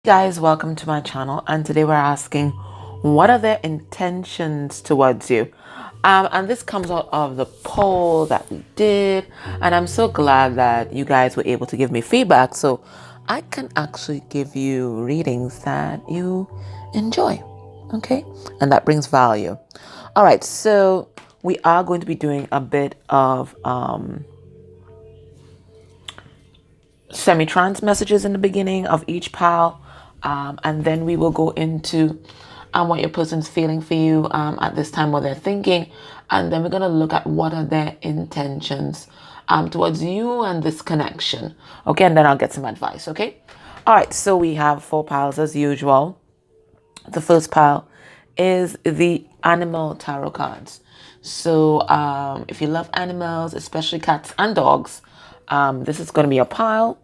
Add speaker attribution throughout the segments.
Speaker 1: Guys, welcome to my channel, and today we're asking what are their intentions towards you. And this comes out of the poll that we did, and I'm so glad that you guys were able to give me feedback so I can actually give you readings that you enjoy. Okay, and that brings value. All right, so we are going to be doing a bit of semi-trance messages in the beginning of each pile, and then we will go into what your person's feeling for you at this time, what they're thinking, and then we're going to look at what are their intentions towards you and this connection. Okay, and then I'll get some advice. Okay, all right, so we have 4 piles as usual. The first pile is the animal tarot cards. So if you love animals, especially cats and dogs, this is going to be a pile.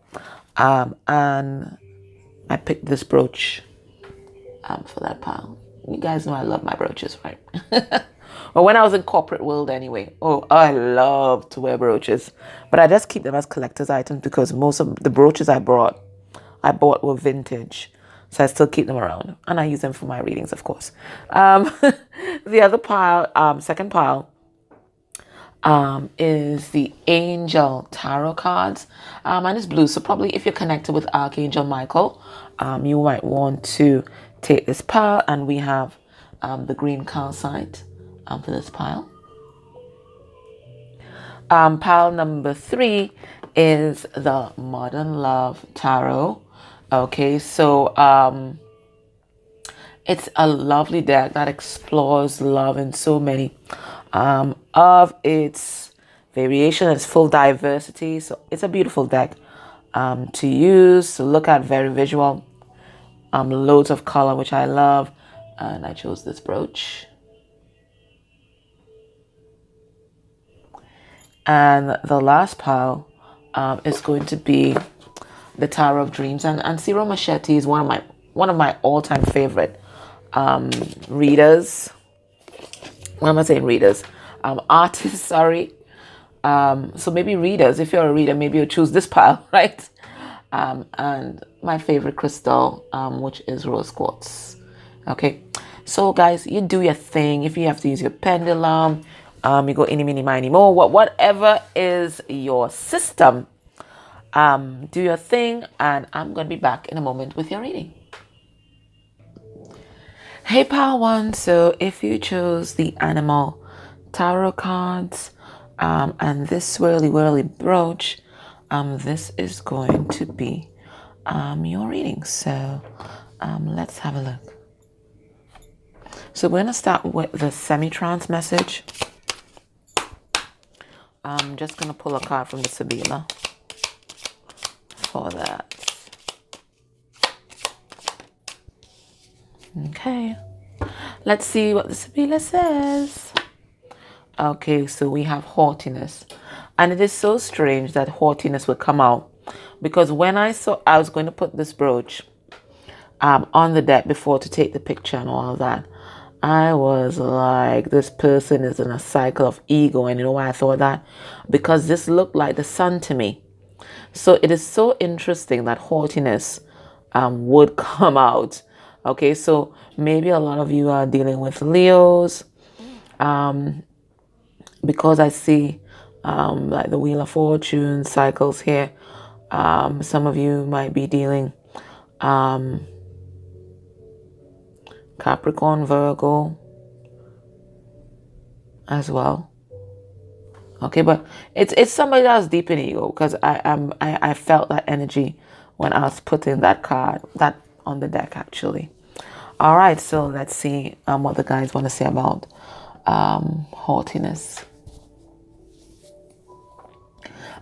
Speaker 1: And I picked this brooch for that pile. You guys know I love my brooches, right? Well, when I was in corporate world anyway, I love to wear brooches. But I just keep them as collector's items because most of the brooches I bought were vintage. So I still keep them around. And I use them for my readings, of course. The other pile, second pile, is the Angel Tarot cards. And it's blue. So probably if you're connected with Archangel Michael, you might want to take this pile. And we have the green calcite for this pile. Pile number 3 is the Modern Love Tarot. Okay, so it's a lovely deck that explores love in so many of its variation, its full diversity. So it's a beautiful deck to use, to look at, very visual, loads of color, which I love. And I chose this brooch. And the last pile is going to be the Tower of Dreams, and Ciro Machete is one of my all-time favorite readers. What am I saying? Readers, artists. Sorry. So maybe readers. If you're a reader, maybe you'll choose this pile, right? And my favorite crystal, which is rose quartz. Okay. So guys, you do your thing. If you have to use your pendulum, you go any, mini, miny, mo. Whatever is your system. Do your thing, and I'm going to be back in a moment with your reading. Hey, pile 1. So if you chose the animal tarot cards and this swirly brooch, this is going to be your reading. So let's have a look. So we're going to start with the semi-trance message. I'm just going to pull a card from the Sabila for that. Okay, let's see what the Sabila says. Okay, so we have haughtiness, and it is so strange that haughtiness would come out, because when I was going to put this brooch on the deck before to take the picture and all of that, I was like, this person is in a cycle of ego. And you know why I thought that? Because this looked like the sun to me. So it is so interesting that haughtiness would come out. Okay, so maybe a lot of you are dealing with Leos, because I see like the Wheel of Fortune cycles here. Some of you might be dealing Capricorn, Virgo as well. Okay, but it's somebody that's deep in ego, because I felt that energy when I was putting that card on the deck actually. All right, so let's see what the guys want to say about haughtiness.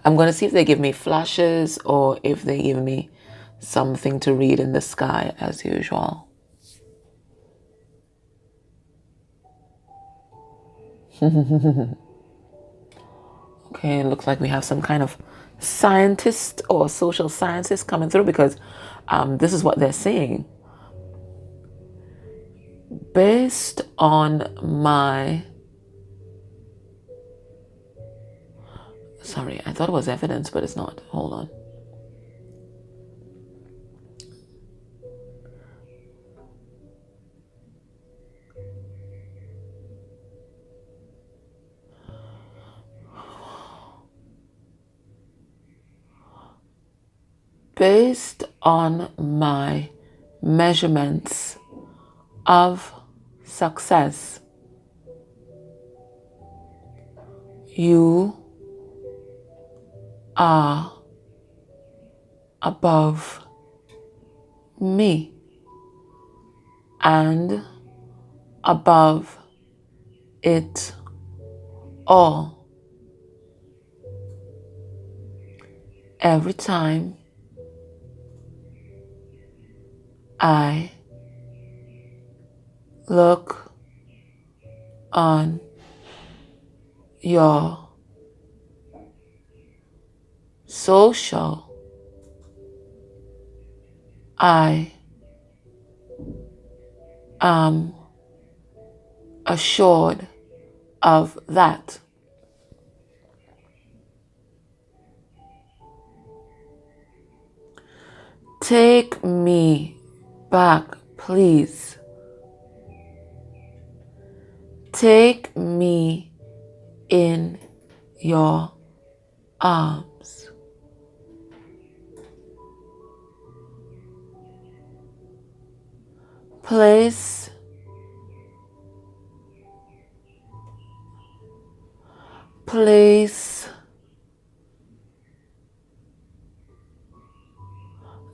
Speaker 1: I'm going to see if they give me flashes or if they give me something to read in the sky as usual. Okay, it looks like we have some kind of scientist or social scientist coming through, because this is what they're saying. Based on my... Sorry, I thought it was evidence, but it's not. Hold on. based on my measurements of success, you are above me and above it all. Every time I look on your social, I am assured of that. Take me back, please. Take me in your arms. Place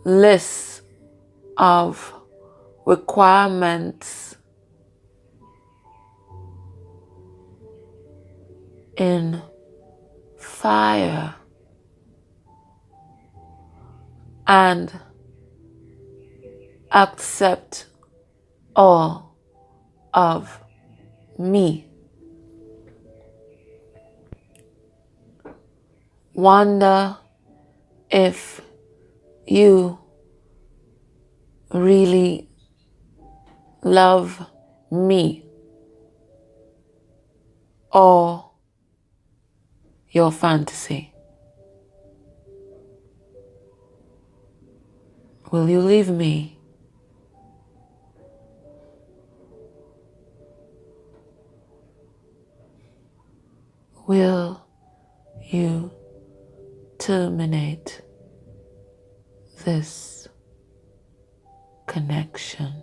Speaker 1: lists of requirements in fire and accept all of me. Wonder if you really love me or your fantasy. Will you leave me? Will you terminate this connection?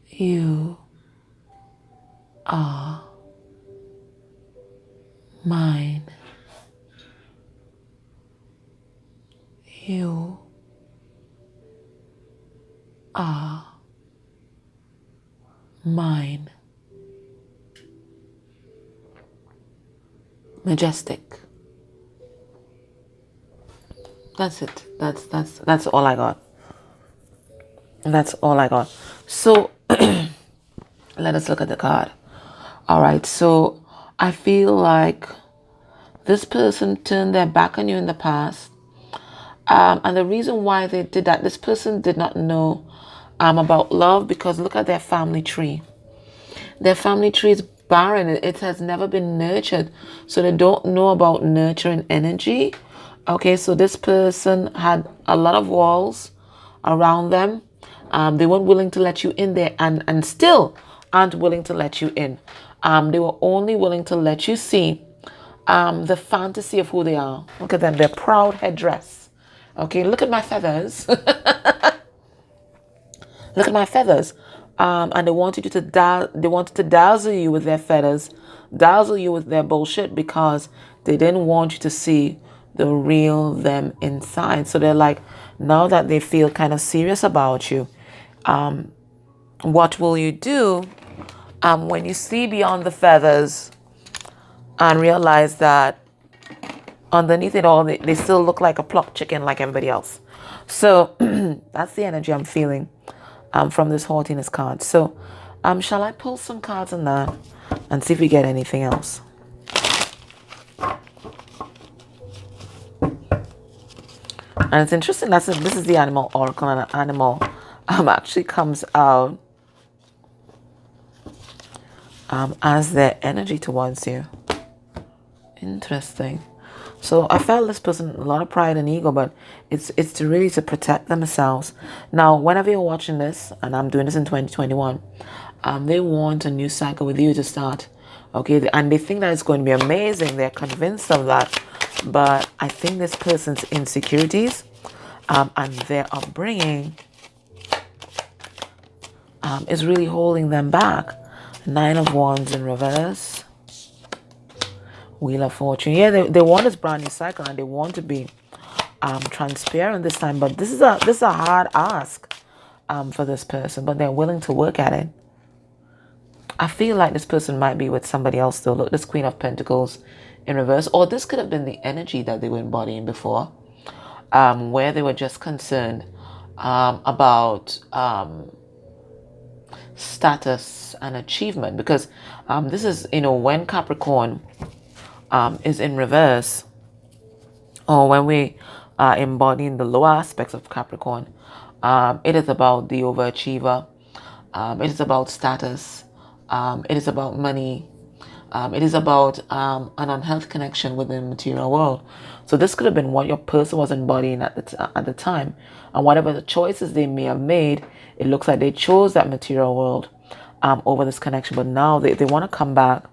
Speaker 1: You are mine. You are mine. Majestic. That's it. That's all I got. That's all I got. So let us look at the card. All right. So I feel like this person turned their back on you in the past. And the reason why they did that, this person did not know about love, because look at their family tree. Their family tree is barren. It has never been nurtured. So they don't know about nurturing energy. Okay, so this person had a lot of walls around them. They weren't willing to let you in there, and still aren't willing to let you in. They were only willing to let you see the fantasy of who they are. Look at them, their proud headdress. Okay, look at my feathers. Look at my feathers. And they wanted to dazzle you with their feathers, dazzle you with their bullshit, because they didn't want you to see the real them inside. So they're like, now that they feel kind of serious about you, what will you do when you see beyond the feathers and realize that underneath it all, they still look like a plucked chicken like everybody else? So that's the energy I'm feeling from this haughtiness card. So shall I pull some cards on that and see if we get anything else? And it's interesting, this is the animal oracle, and an animal actually comes out as their energy towards you. Interesting. So I felt this person a lot of pride and ego, but it's to protect themselves. Now, whenever you're watching this, and I'm doing this in 2021, they want a new cycle with you to start. Okay, and they think that it's going to be amazing. They're convinced of that. But I think this person's insecurities and their upbringing is really holding them back. 9 of Wands in reverse. Wheel of Fortune. Yeah, they want this brand new cycle and they want to be transparent this time. But this is a hard ask for this person, but they're willing to work at it. I feel like this person might be with somebody else still. Look, this Queen of Pentacles in reverse. Or this could have been the energy that they were embodying before, where they were just concerned about status and achievement. Because this is, when Capricorn is in reverse, or when we are embodying the lower aspects of Capricorn, it is about the overachiever. It is about status. It is about money. It is about an unhealthy connection with the material world. So this could have been what your person was embodying at the time. And whatever the choices they may have made, it looks like they chose that material world over this connection. But now they want to come back.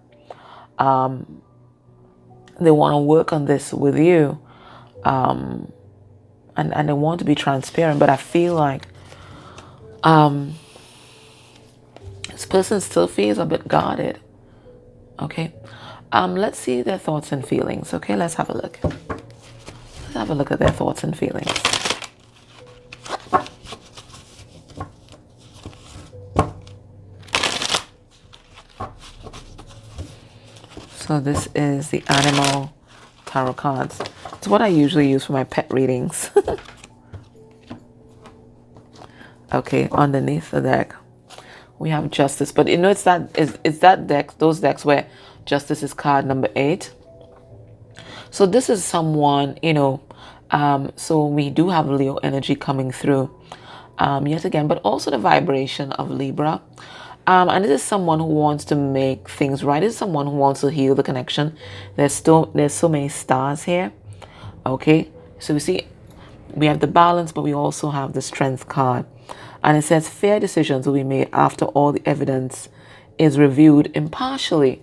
Speaker 1: They want to work on this with you. And they want to be transparent. But I feel like this person still feels a bit guarded. Okay. Let's see their thoughts and feelings. Okay, let's have a look. Let's have a look at their thoughts and feelings. So this is the animal tarot cards. It's what I usually use for my pet readings. Okay, underneath the deck we have Justice, but it's that deck, those decks where Justice is card number 8. So this is someone, so we do have Leo energy coming through yet again, but also the vibration of Libra. And this is someone who wants to make things right. This is someone who wants to heal the connection. There's so many stars here. Okay, so we have the Balance, but we also have the Strength card. And it says fair decisions will be made after all the evidence is reviewed impartially.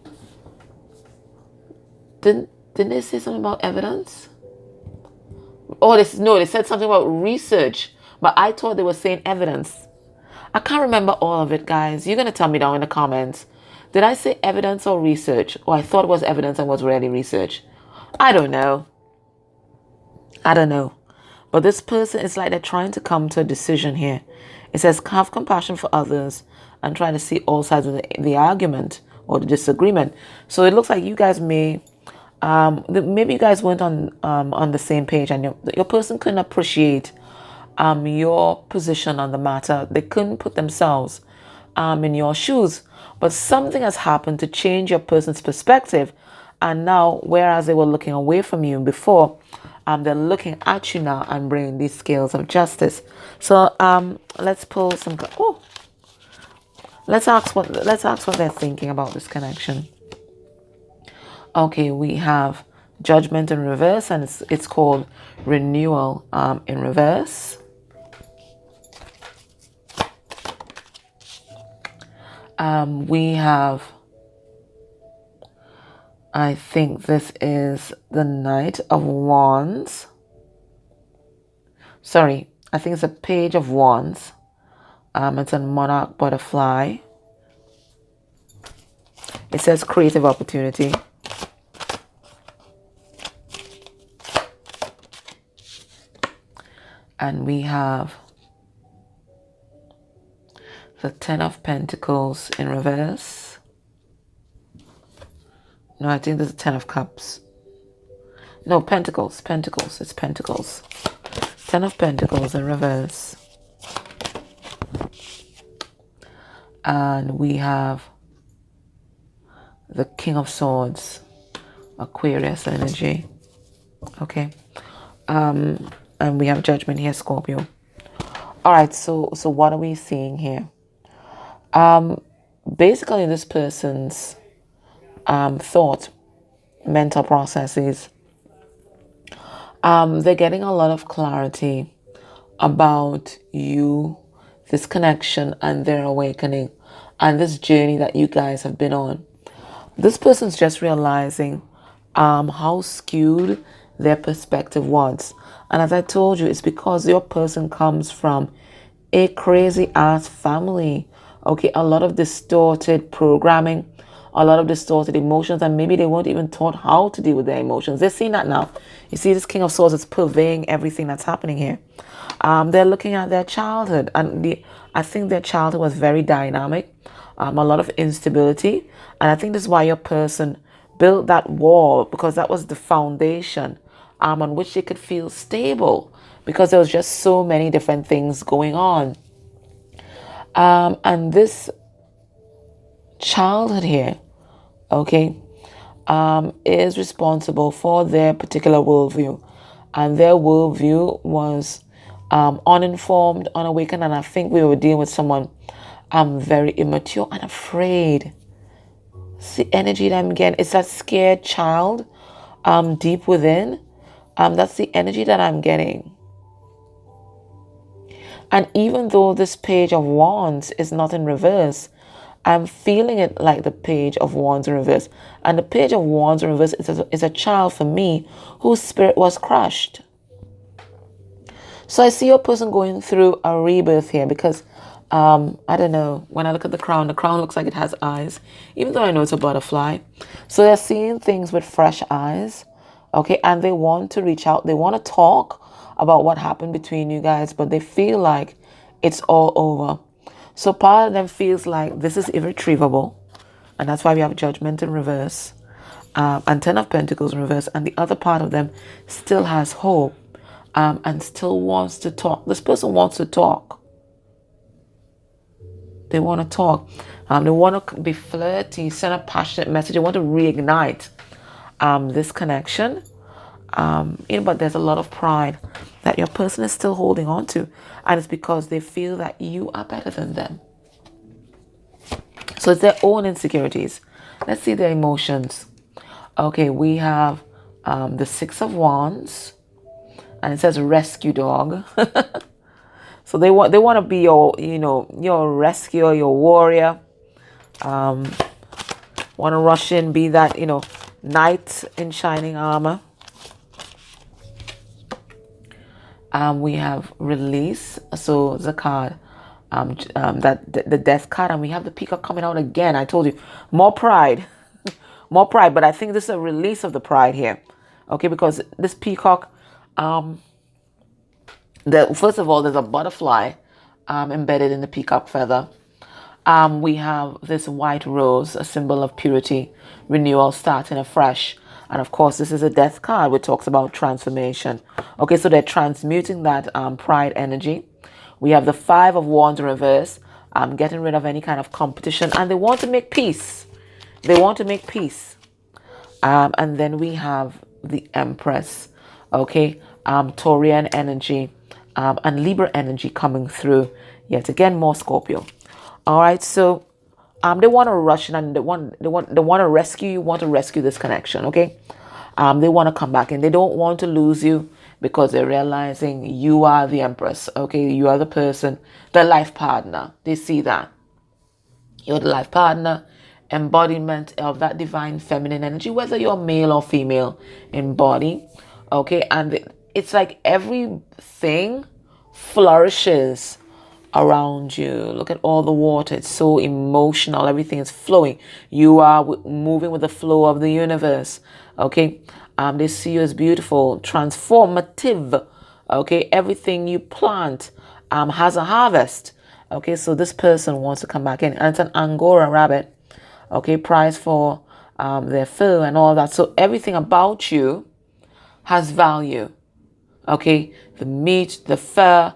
Speaker 1: Didn't they say something about evidence? Oh, they said something about research, but I thought they were saying evidence. I can't remember all of it, guys. You're going to tell me down in the comments. Did I say evidence or research? Or I thought it was evidence and was really research. I don't know. But this person, it's like they're trying to come to a decision here. It says, have compassion for others and try to see all sides of the argument or the disagreement. So it looks like you guys maybe you guys weren't on the same page, and your person couldn't appreciate your position on the matter. They couldn't put themselves in your shoes. But something has happened to change your person's perspective. And now, whereas they were looking away from you before, they're looking at you now and bringing these scales of justice. So let's pull some. Oh, let's ask what they're thinking about this connection. Okay, we have Judgment in reverse, and it's called Renewal in reverse. We have, I think this is the Knight of Wands. Sorry, I think it's a Page of Wands. It's a Monarch Butterfly. It says creative opportunity. And we have the Ten of Pentacles in reverse. No, I think there's a Ten of Cups. No, Pentacles. It's Pentacles. Ten of Pentacles in reverse. And we have the King of Swords, Aquarius energy. Okay. And we have Judgment here, Scorpio. All right, so what are we seeing here? Basically, this person's thought, mental processes, they're getting a lot of clarity about you, this connection, and their awakening, and this journey that you guys have been on. This person's just realizing how skewed their perspective was. And as I told you, it's because your person comes from a crazy ass family. Okay, a lot of distorted programming, a lot of distorted emotions, and maybe they weren't even taught how to deal with their emotions. They're seeing that now. You see, this King of Swords is purveying everything that's happening here. They're looking at their childhood, and I think their childhood was very dynamic, a lot of instability, and I think this is why your person built that wall, because that was the foundation on which they could feel stable, because there was just so many different things going on. And this childhood here, okay, is responsible for their particular worldview. And their worldview was uninformed, unawakened, and I think we were dealing with someone very immature and afraid. It's the energy that I'm getting. It's that scared child deep within. That's the energy that I'm getting. And even though this Page of Wands is not in reverse, I'm feeling it like the Page of Wands in reverse. And the Page of Wands in reverse is a child for me whose spirit was crushed. So I see your person going through a rebirth here because, I don't know, when I look at the crown looks like it has eyes, even though I know it's a butterfly. So they're seeing things with fresh eyes, okay? And they want to reach out. They want to talk about what happened between you guys, but they feel like it's all over. So part of them feels like this is irretrievable, and that's why we have Judgment in reverse, and Ten of Pentacles in reverse, and the other part of them still has hope, and still wants to talk. This person wants to talk. They want to talk. They want to be flirty, send a passionate message. They want to reignite this connection. But there's a lot of pride that your person is still holding on to, and it's because they feel that you are better than them. So it's their own insecurities. Let's see their emotions. Okay, we have the Six of Wands, and it says rescue dog. So they want to be your rescuer, your warrior. Want to rush in, be that knight in shining armor. We have release, so it's a card, the death card, and we have the peacock coming out again. I told you, more pride, more pride, but I think this is a release of the pride here, okay? Because this peacock, first of all, there's a butterfly embedded in the peacock feather. We have this white rose, a symbol of purity, renewal, starting afresh. And of course, this is a death card which talks about transformation. Okay, so they're transmuting that pride energy. We have the Five of Wands in reverse, getting rid of any kind of competition. And they want to make peace. They want to make peace. And then we have the Empress. Okay, Taurian energy and Libra energy coming through. Yet again, more Scorpio. All right, so they want to rush in and they want to rescue you, want to rescue this connection, okay? They want to come back and they don't want to lose you because they're realizing you are the Empress, okay? You are the person, the life partner. They see that. You're the life partner, embodiment of that divine feminine energy, whether you're male or female in body, okay? And it's like everything flourishes around you. Look at all the water. It's so emotional. Everything is flowing. You are moving with the flow of the universe. Okay. They see you as beautiful, transformative. Okay. Everything you plant has a harvest. Okay. So this person wants to come back in, and it's an Angora rabbit. Okay. Prize for their fur and all that. So everything about you has value. Okay. The meat, the fur,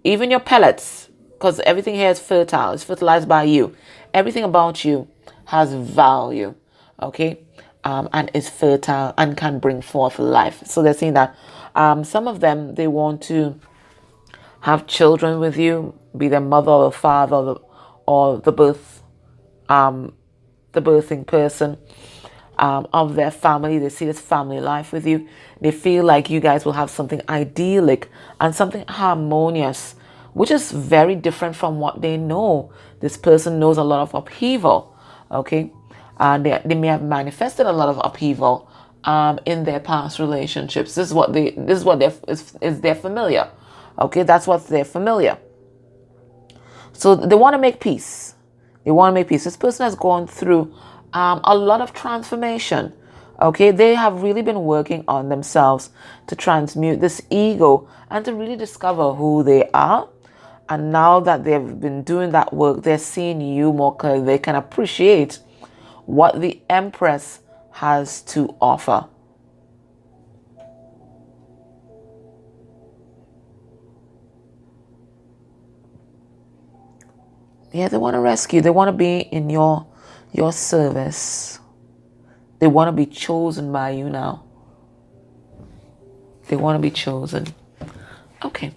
Speaker 1: even your pellets, because everything here is fertile. It's fertilized by you. Everything about you has value, okay? And is fertile and can bring forth life. So they're saying that some of them, they want to have children with you, be their mother or father or the birthing person of their family. They see this family life with you. They feel like you guys will have something idyllic and something harmonious, which is very different from what they know. This person knows a lot of upheaval, okay? They may have manifested a lot of upheaval in their past relationships. This is what is their familiar. Okay, that's what's their familiar. So they want to make peace. They want to make peace. This person has gone through a lot of transformation. Okay, they have really been working on themselves to transmute this ego and to really discover who they are. And now that they've been doing that work, they're seeing you more clearly. They can appreciate what the Empress has to offer. Yeah, they want to rescue. They want to be in your service. They want to be chosen by you now. They want to be chosen. Okay,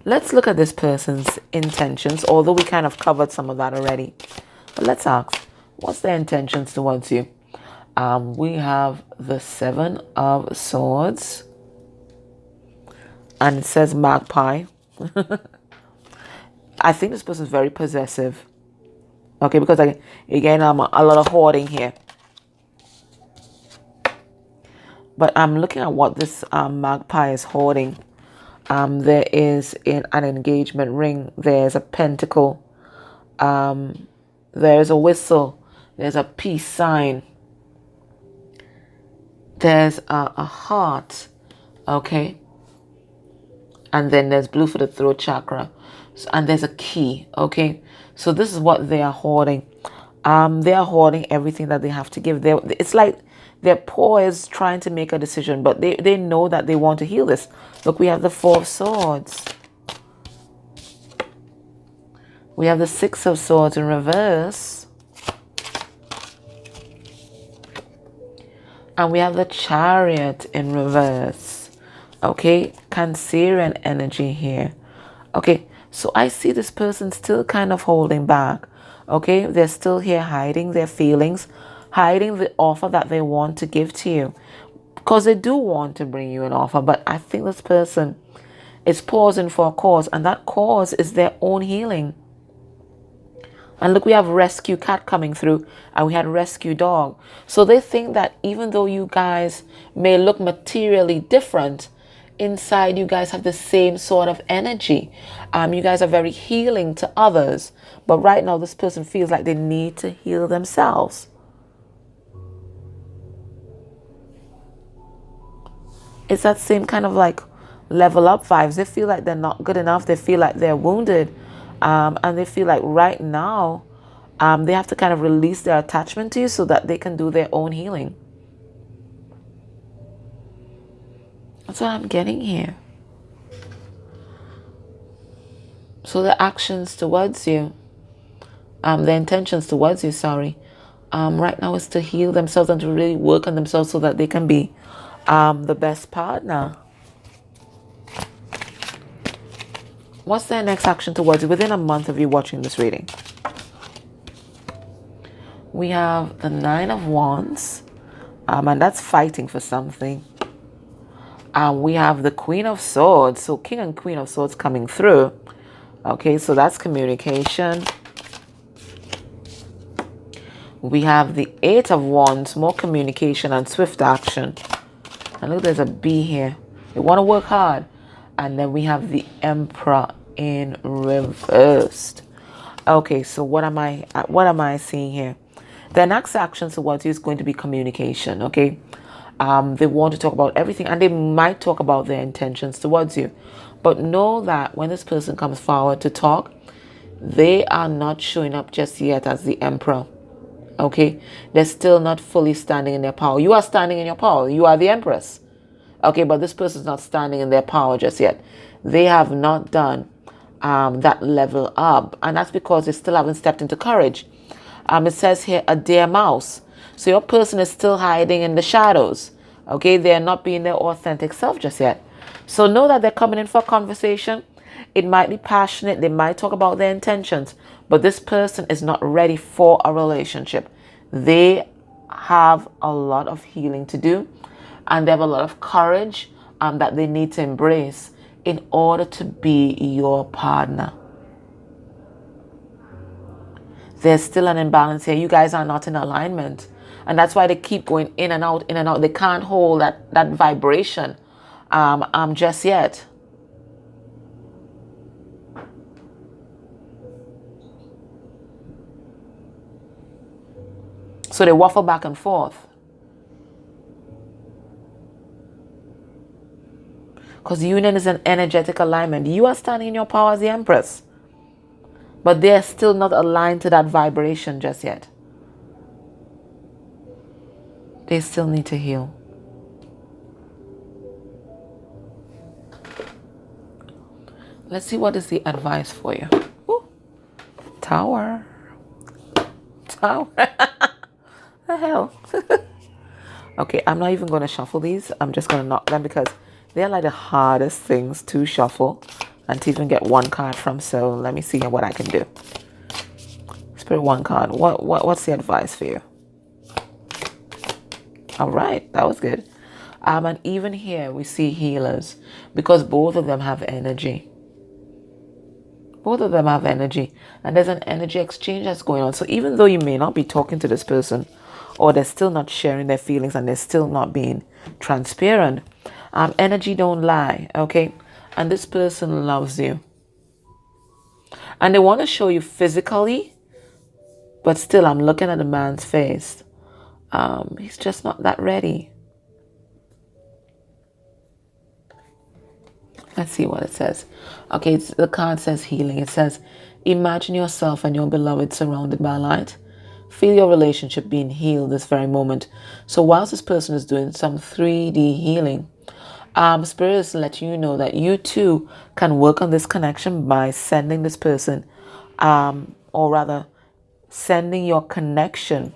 Speaker 1: let's look at this person's intentions, although we kind of covered some of that already. But let's ask, what's their intentions towards you? We have the 7 of Swords. And it says magpie. I think this person is very possessive. Okay, because again, a lot of hoarding here. But I'm looking at what this magpie is hoarding. There is an engagement ring. There's a pentacle. There's a whistle. There's a peace sign. There's a heart. Okay. And then there's blue for the throat chakra. And there's a key. Okay. So this is what they are hoarding. They are hoarding everything that they have to give. It's like they're poised trying to make a decision, but they know that they want to heal this. Look, we have the 4 of Swords. We have the 6 of Swords in reverse. And we have the Chariot in reverse. Okay, Cancerian energy here. Okay, so I see this person still kind of holding back. Okay, they're still here hiding their feelings, hiding the offer that they want to give to you. Because they do want to bring you an offer, but I think this person is pausing for a cause, and that cause is their own healing. And look, we have rescue cat coming through, and we had rescue dog. So they think that even though you guys may look materially different, inside you guys have the same sort of energy. You guys are very healing to others. But right now, this person feels like they need to heal themselves. It's that same kind of like level up vibes. They feel like they're not good enough. They feel like they're wounded. And they feel like right now they have to kind of release their attachment to you so that they can do their own healing. That's what I'm getting here. So the actions towards you, the intentions towards you, sorry, right now is to heal themselves and to really work on themselves so that they can be the best partner. What's their next action towards you within a month of you watching this reading? We have the 9 of Wands, and that's fighting for something. We have the Queen of Swords, so King and Queen of Swords coming through. Okay, so that's communication. We have the 8 of Wands, more communication and swift action. And look, there's a bee here. They want to work hard. And then we have the Emperor in reversed. Okay, so what am I seeing here? The next action towards you is going to be communication, okay? They want to talk about everything, and they might talk about their intentions towards you. But know that when this person comes forward to talk, they are not showing up just yet as the Emperor, okay? They're still not fully standing in their power. You are standing in your power. You are the Empress. Okay, but this person is not standing in their power just yet. They have not done that level up. And that's because they still haven't stepped into courage. It says here, a dear mouse. So your person is still hiding in the shadows. Okay, they're not being their authentic self just yet. So know that they're coming in for a conversation. It might be passionate. They might talk about their intentions. But this person is not ready for a relationship. They have a lot of healing to do. And they have a lot of courage that they need to embrace in order to be your partner. There's still an imbalance here. You guys are not in alignment. And that's why they keep going in and out, in and out. They can't hold that vibration just yet. So they waffle back and forth. Because union is an energetic alignment. You are standing in your power as the Empress. But they're still not aligned to that vibration just yet. They still need to heal. Let's see what is the advice for you. Ooh. Tower. Tower. The hell. Okay, I'm not even going to shuffle these. I'm just going to knock them because they're like the hardest things to shuffle and to even get one card from. So let me see what I can do. Spirit, one card. What's the advice for you? All right, that was good. And even here we see healers because both of them have energy. Both of them have energy, and there's an energy exchange that's going on. So even though you may not be talking to this person, or they're still not sharing their feelings and they're still not being transparent, energy don't lie, okay? And this person loves you. And they want to show you physically, but still I'm looking at the man's face. He's just not that ready. Let's see what it says. Okay, the card says healing. It says, imagine yourself and your beloved surrounded by light. Feel your relationship being healed this very moment. So whilst this person is doing some 3D healing, Spirit is letting you know that you too can work on this connection by sending this person, or rather sending your connection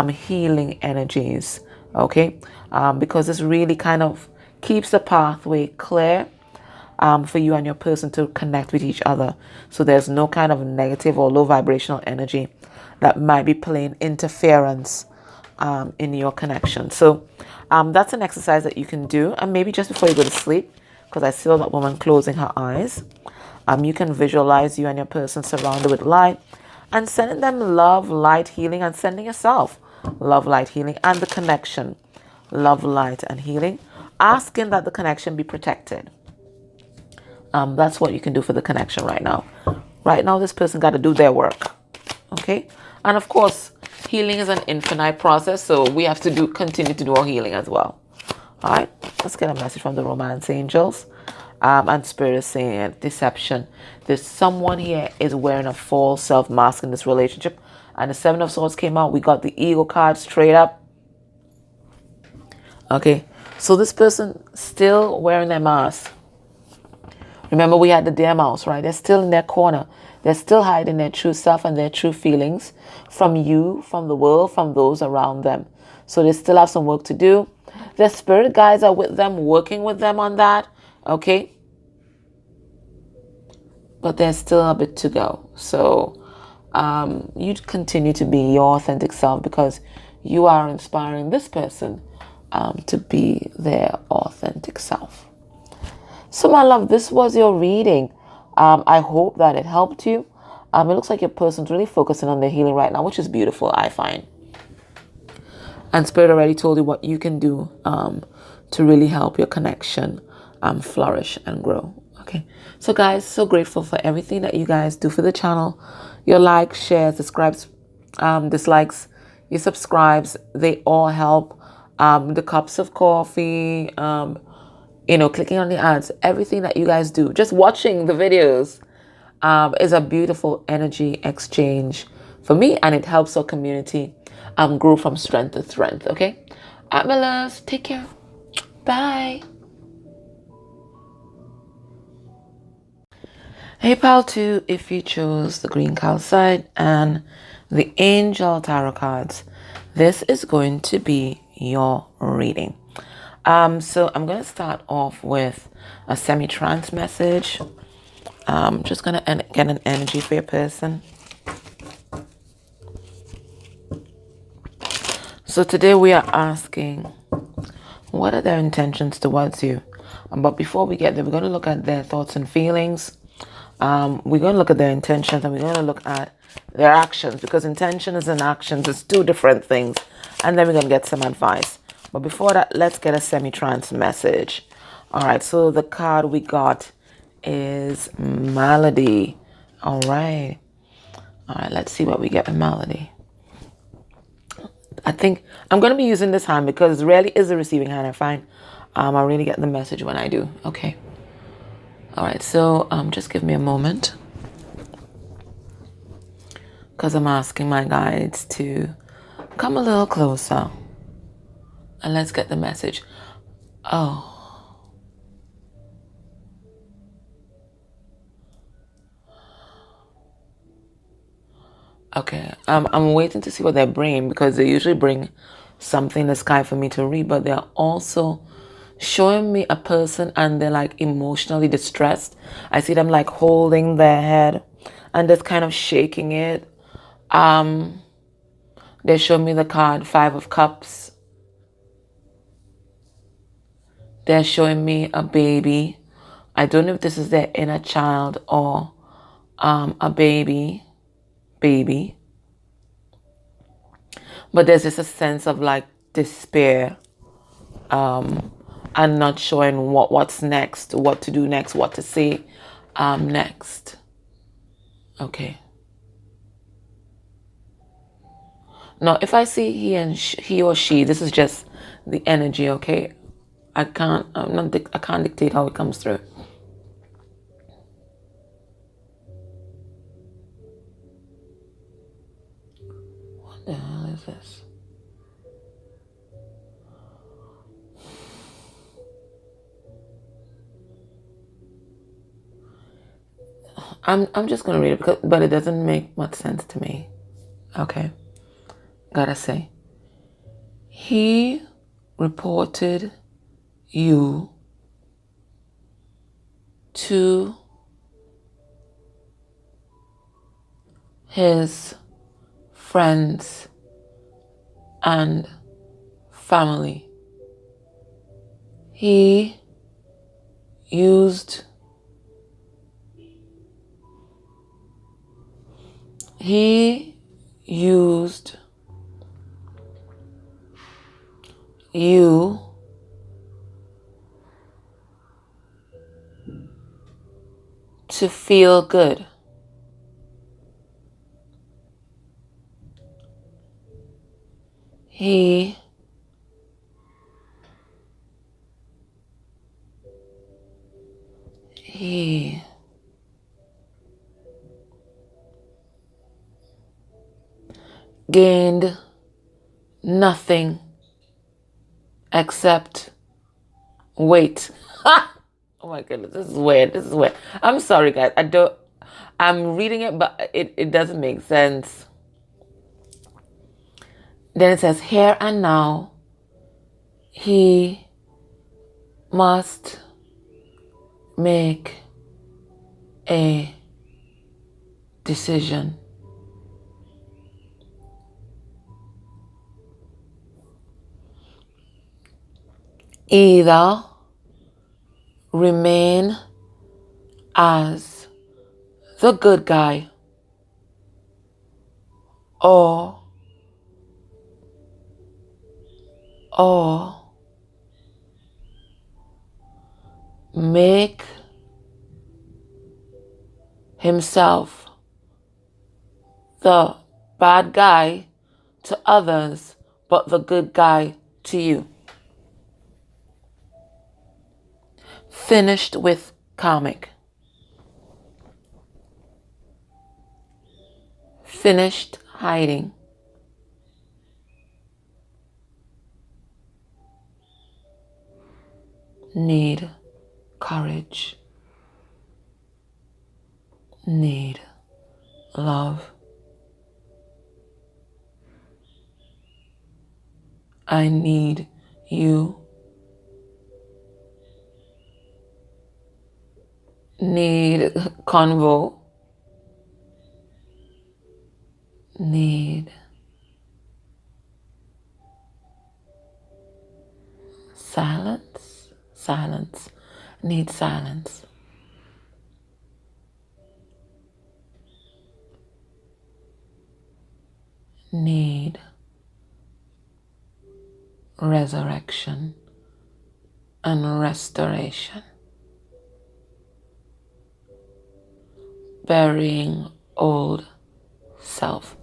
Speaker 1: healing energies, okay? Because this really kind of keeps the pathway clear for you and your person to connect with each other. So there's no kind of negative or low vibrational energy that might be playing interference in your connection. So that's an exercise that you can do. And maybe just before you go to sleep, because I saw that woman closing her eyes, you can visualize you and your person surrounded with light and sending them love, light, healing, and sending yourself love, light, healing, and the connection, love, light, and healing, asking that the connection be protected. That's what you can do for the connection right now. Right now, this person got to do their work. Okay? And of course, healing is an infinite process, so we have to continue to do our healing as well. All right? Let's get a message from the romance angels. And Spirit is saying deception. There's someone here is wearing a false self mask in this relationship. And the Seven of Swords came out. We got the Eagle card straight up. Okay? So this person still wearing their mask. Remember, we had the deer mouse, right? They're still in their corner. They're still hiding their true self and their true feelings from you, from the world, from those around them. So they still have some work to do. Their spirit guides are with them, working with them on that, okay? But there's still a bit to go. So you continue to be your authentic self because you are inspiring this person to be their authentic self. So my love, this was your reading. I hope that it helped you. It looks like your person's really focusing on their healing right now, which is beautiful, I find. And Spirit already told you what you can do to really help your connection flourish and grow. Okay. So guys, so grateful for everything that you guys do for the channel. Your likes, shares, subscribes, dislikes, your subscribes, they all help. The cups of coffee, clicking on the ads, everything that you guys do, just watching the videos is a beautiful energy exchange for me, and it helps our community grow from strength to strength, okay? All right, my loves, take care. Bye. Hey, pal, too, if you chose the green calcite and the angel tarot cards, this is going to be your reading. So I'm going to start off with a semi-trance message. Just going to get an energy for your person. So today we are asking, what are their intentions towards you? But before we get there, we're going to look at their thoughts and feelings. We're going to look at their intentions, and we're going to look at their actions, because intentions and actions is two different things. And then we're going to get some advice. But before that, let's get a semi-trance message. All right, so the card we got is Melody. All right, let's see what we get with Melody. I think I'm going to be using this hand because rarely is the receiving hand. I find I really get the message when I do. Okay. All right, so just give me a moment, because I'm asking my guides to come a little closer and let's get the message. Oh. Okay, I'm waiting to see what they're bringing, because they usually bring something in the sky for me to read, but they're also showing me a person and they're like emotionally distressed. I see them like holding their head and just kind of shaking it. They show me the card Five of Cups. They're showing me a baby. I don't know if this is their inner child or a baby. But there's just a sense of like despair, and not showing what's next, what to do next, what to say next. Okay. Now, if I see he or she, this is just the energy. Okay, I can't dictate how it comes through. What the hell is this? I'm just gonna read it, but it doesn't make much sense to me. Okay, gotta say, he reported you to his friends and family. He used you to feel good. He gained nothing except weight. Oh my goodness, this is weird. I'm sorry, guys. I'm reading it, but it doesn't make sense. Then it says, here and now, he must make a decision. Either remain as the good guy or make himself the bad guy to others, but the good guy to you. Finished with karmic. Finished hiding. Need courage. Need love. I need you. Need convo. Need silence. Need silence. need resurrection and restoration, burying old self.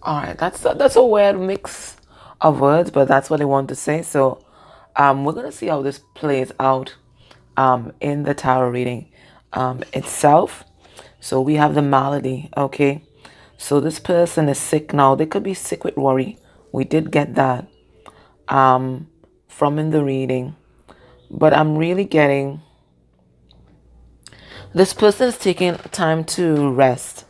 Speaker 1: All right, that's a weird mix of words, but that's what I want to say. So we're gonna see how this plays out in the tarot reading itself. So we have the malady. Okay, so this person is sick now. They could be sick with worry. We did get that from in the reading, but I'm really getting this person is taking time to rest.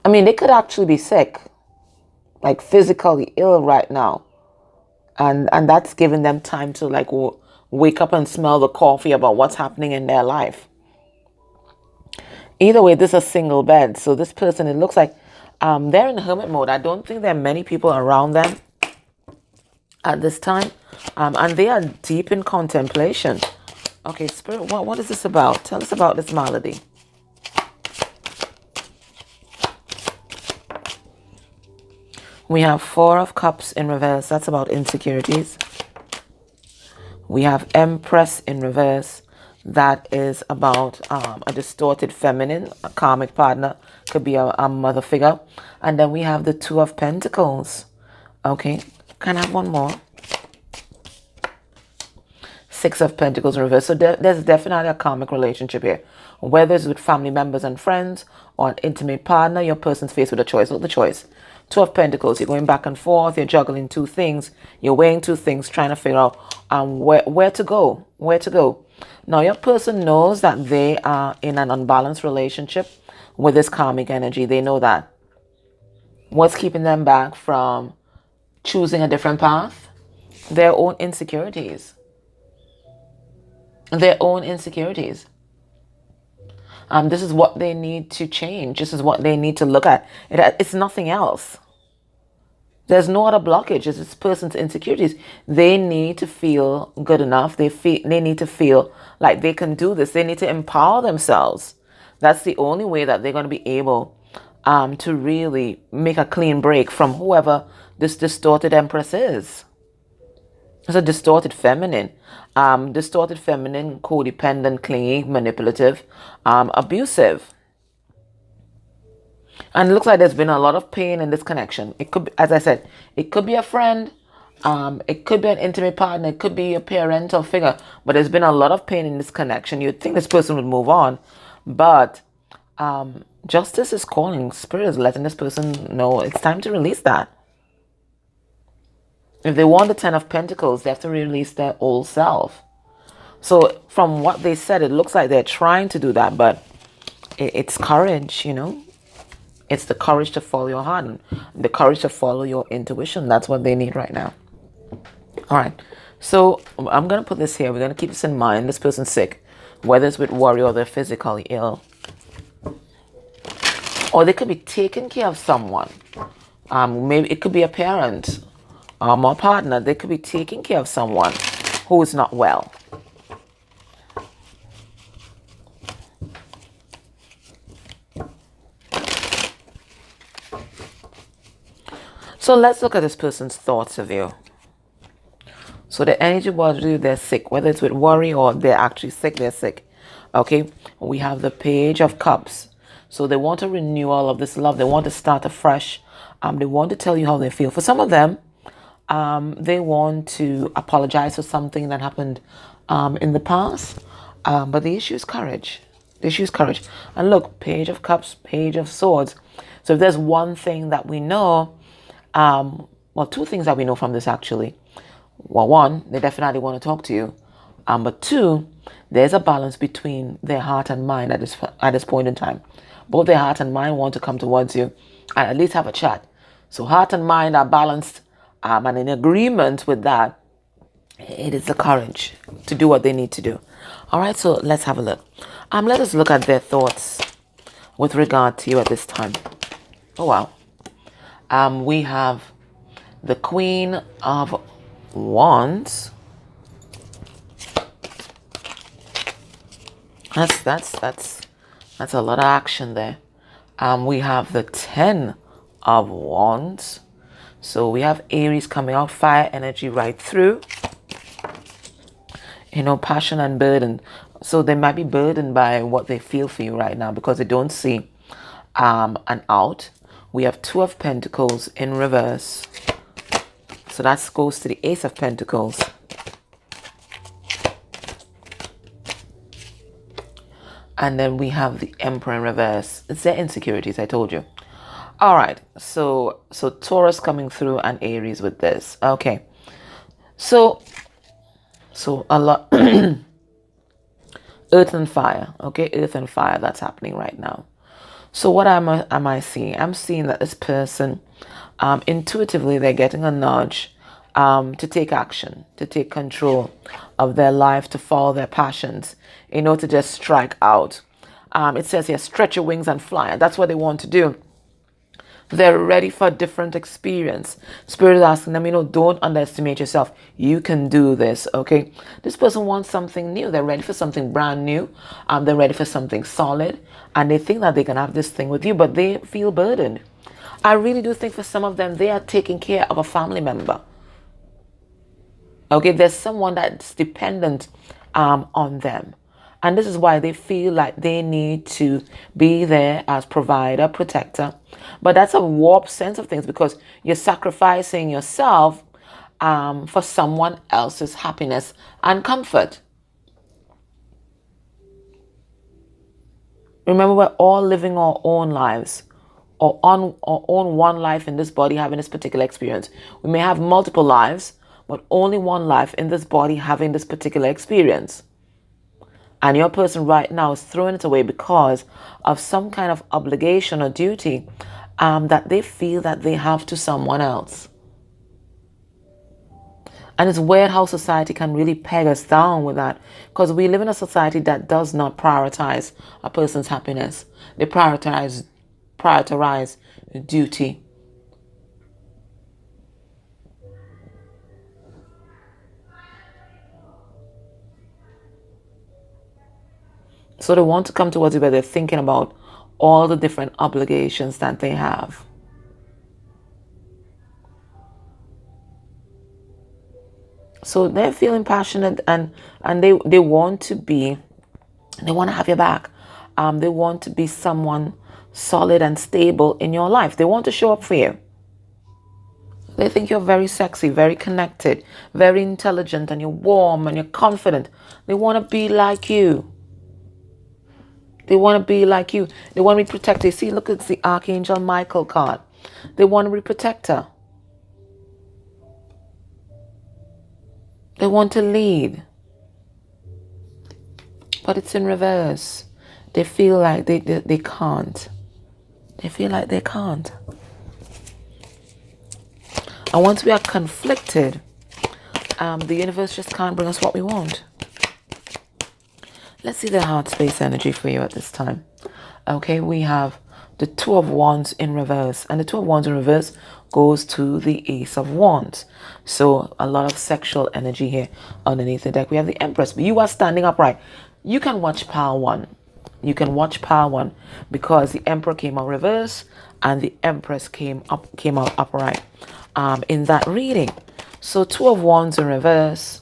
Speaker 1: I mean, they could actually be sick, like physically ill right now, and that's giving them time to like wake up and smell the coffee about what's happening in their life. Either way, this is a single bed, so this person, it looks like they're in hermit mode. I don't think there are many people around them at this time, and they are deep in contemplation. Okay, Spirit, what is this about? Tell us about this malady. We have Four of Cups in reverse. That's about insecurities. We have Empress in reverse. That is about a distorted feminine, a karmic partner. Could be a mother figure. And then we have the Two of Pentacles. Okay. Can I have one more? Six of Pentacles in reverse. So there's definitely a karmic relationship here. Whether it's with family members and friends or an intimate partner, your person's faced with a choice. Look at the choice. Two of Pentacles, you're going back and forth, you're juggling two things, you're weighing two things, trying to figure out where to go, Now, your person knows that they are in an unbalanced relationship with this karmic energy. They know that. What's keeping them back from choosing a different path? Their own insecurities. Their own insecurities. This is what they need to change. This is what they need to look at. It's nothing else. There's no other blockage. It's this person's insecurities. They need to feel good enough. They need to feel like they can do this. They need to empower themselves. That's the only way that they're going to be able to really make a clean break from whoever this distorted Empress is. It's a distorted feminine. Distorted feminine, codependent, clingy, manipulative, abusive. And it looks like there's been a lot of pain in this connection. It could be, as I said, it could be a friend. It could be an intimate partner. It could be a parental figure. But there's been a lot of pain in this connection. You'd think this person would move on. But justice is calling. Spirit is letting this person know it's time to release that. If they want the Ten of Pentacles, they have to release their old self. So from what they said, it looks like they're trying to do that. But it's courage, you know. It's the courage to follow your heart and the courage to follow your intuition. That's what they need right now. All right. So I'm going to put this here. We're going to keep this in mind. This person's sick, whether it's with worry or they're physically ill. Or they could be taking care of someone. Maybe it could be a parent or partner. They could be taking care of someone who is not well. So let's look at this person's thoughts of you. So the energy was you, they're sick. Whether it's with worry or they're actually sick, they're sick. Okay, we have the Page of Cups. So they want to renew all of this love. They want to start afresh. They want to tell you how they feel. For some of them, they want to apologize for something that happened in the past. But the issue is courage. The issue is courage. And look, Page of Cups, Page of Swords. So if there's one thing that we know, well, two things that we know from this actually. Well, one, they definitely want to talk to you. But two, there's a balance between their heart and mind at this point in time. Both their heart and mind want to come towards you and at least have a chat. So heart and mind are balanced and in agreement with that. It is the courage to do what they need to do. All right, so let's have a look. Let us look at their thoughts with regard to you at this time. Oh, wow. We have the Queen of Wands. That's a lot of action there. We have the 10 of Wands. So we have Aries coming out, fire energy right through. You know, passion and burden. So they might be burdened by what they feel for you right now because they don't see an out. We have 2 of Pentacles in reverse. So that goes to the Ace of Pentacles. And then we have the Emperor in reverse. It's their insecurities, I told you. All right, so Taurus coming through and Aries with this. Okay, so a lot. Earth and fire. Okay, earth and fire. That's happening right now. So what am I seeing? I'm seeing that this person, intuitively, they're getting a nudge to take action, to take control of their life, to follow their passions, you know, to just strike out. It says here, stretch your wings and fly. That's what they want to do. They're ready for a different experience. Spirit is asking them, you know, don't underestimate yourself. You can do this, okay? This person wants something new. They're ready for something brand new. They're ready for something solid. And they think that they can have this thing with you, but they feel burdened. I really do think for some of them, they are taking care of a family member. Okay, there's someone that's dependent on them. And this is why they feel like they need to be there as provider, protector. But that's a warped sense of things because you're sacrificing yourself for someone else's happiness and comfort. Remember, we're all living our own lives or on our own one life in this body having this particular experience. We may have multiple lives, but only one life in this body having this particular experience. And your person right now is throwing it away because of some kind of obligation or duty that they feel that they have to someone else. And it's weird how society can really peg us down with that, because we live in a society that does not prioritize a person's happiness. They prioritize duty. So they want to come towards you where they're thinking about all the different obligations that they have. So they're feeling passionate and they want to have your back. They want to be someone solid and stable in your life. They want to show up for you. They think you're very sexy, very connected, very intelligent, and you're warm and you're confident. They want to be like you. They want to be like you. They want to be protected. See, look, it's the Archangel Michael card. They want to be protector. They want to lead. But it's in reverse. They feel like they can't. They feel like they can't. And once we are conflicted, the universe just can't bring us what we want. Let's see the heart space energy for you at this time. Okay, we have the 2 of Wands in reverse. And the 2 of Wands in reverse goes to the Ace of Wands. So a lot of sexual energy here underneath the deck. We have the Empress. But you are standing upright. You can watch pile 1. You can watch pile 1 because the Emperor came out reverse and the Empress came out upright in that reading. So 2 of Wands in reverse.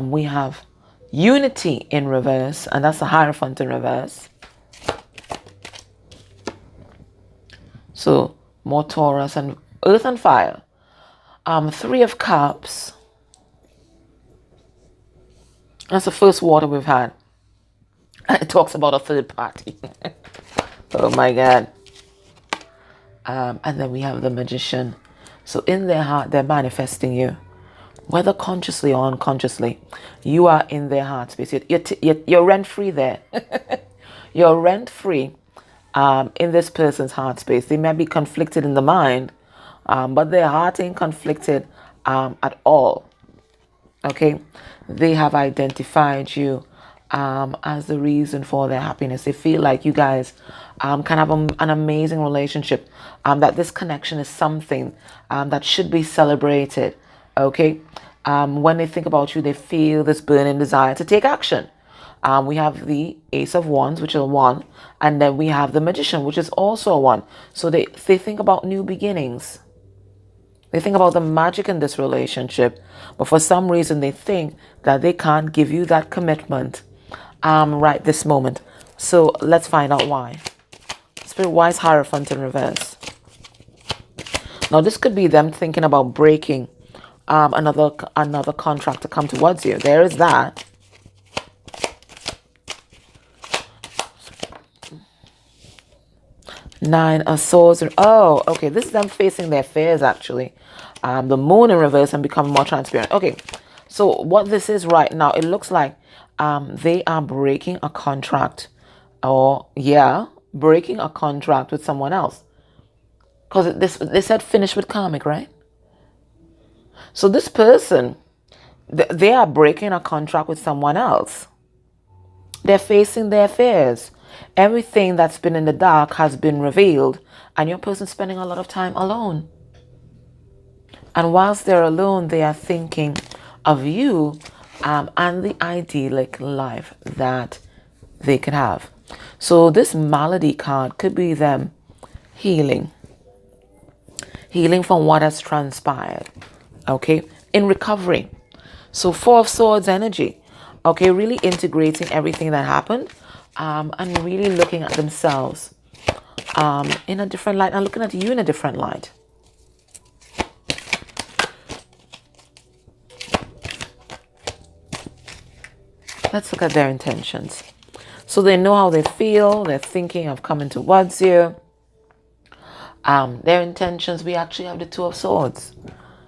Speaker 1: We have Unity in reverse, and that's the Hierophant in reverse. So more Taurus and Earth and Fire. 3 of Cups. That's the first water we've had. It talks about a third party. Oh my God. And then we have the Magician. So in their heart, they're manifesting you. Whether consciously or unconsciously, you are in their heart space. You're rent-free there. You're rent-free in this person's heart space. They may be conflicted in the mind, but their heart ain't conflicted at all. Okay? They have identified you as the reason for their happiness. They feel like you guys can have an amazing relationship, that this connection is something that should be celebrated. Okay. When they think about you, they feel this burning desire to take action. We have the Ace of Wands, which is a 1, and then we have the Magician, which is also a 1. So they think about new beginnings. They think about the magic in this relationship, but for some reason they think that they can't give you that commitment right this moment. So let's find out why. Spirit, why is Hierophant in reverse? Now this could be them thinking about breaking another contract to come towards you. There is that. Nine of Swords. Oh, okay. This is them facing their fears, actually. The Moon in reverse and becoming more transparent. Okay. So what this is right now, it looks like they are breaking a contract. Or, yeah, breaking a contract with someone else. Because they said finish with karmic, right? So this person, they are breaking a contract with someone else. They're facing their fears. Everything that's been in the dark has been revealed, and your person's spending a lot of time alone. And whilst they're alone, they are thinking of you and the idyllic life that they can have. So this Malady card could be them healing from what has transpired, okay, in recovery. So 4 of Swords energy, okay, really integrating everything that happened. And really looking at themselves in a different light and looking at you in a different light. Let's look at their intentions. So they know how they feel. They're thinking of coming towards you. Their intentions, we actually have the 2 of Swords.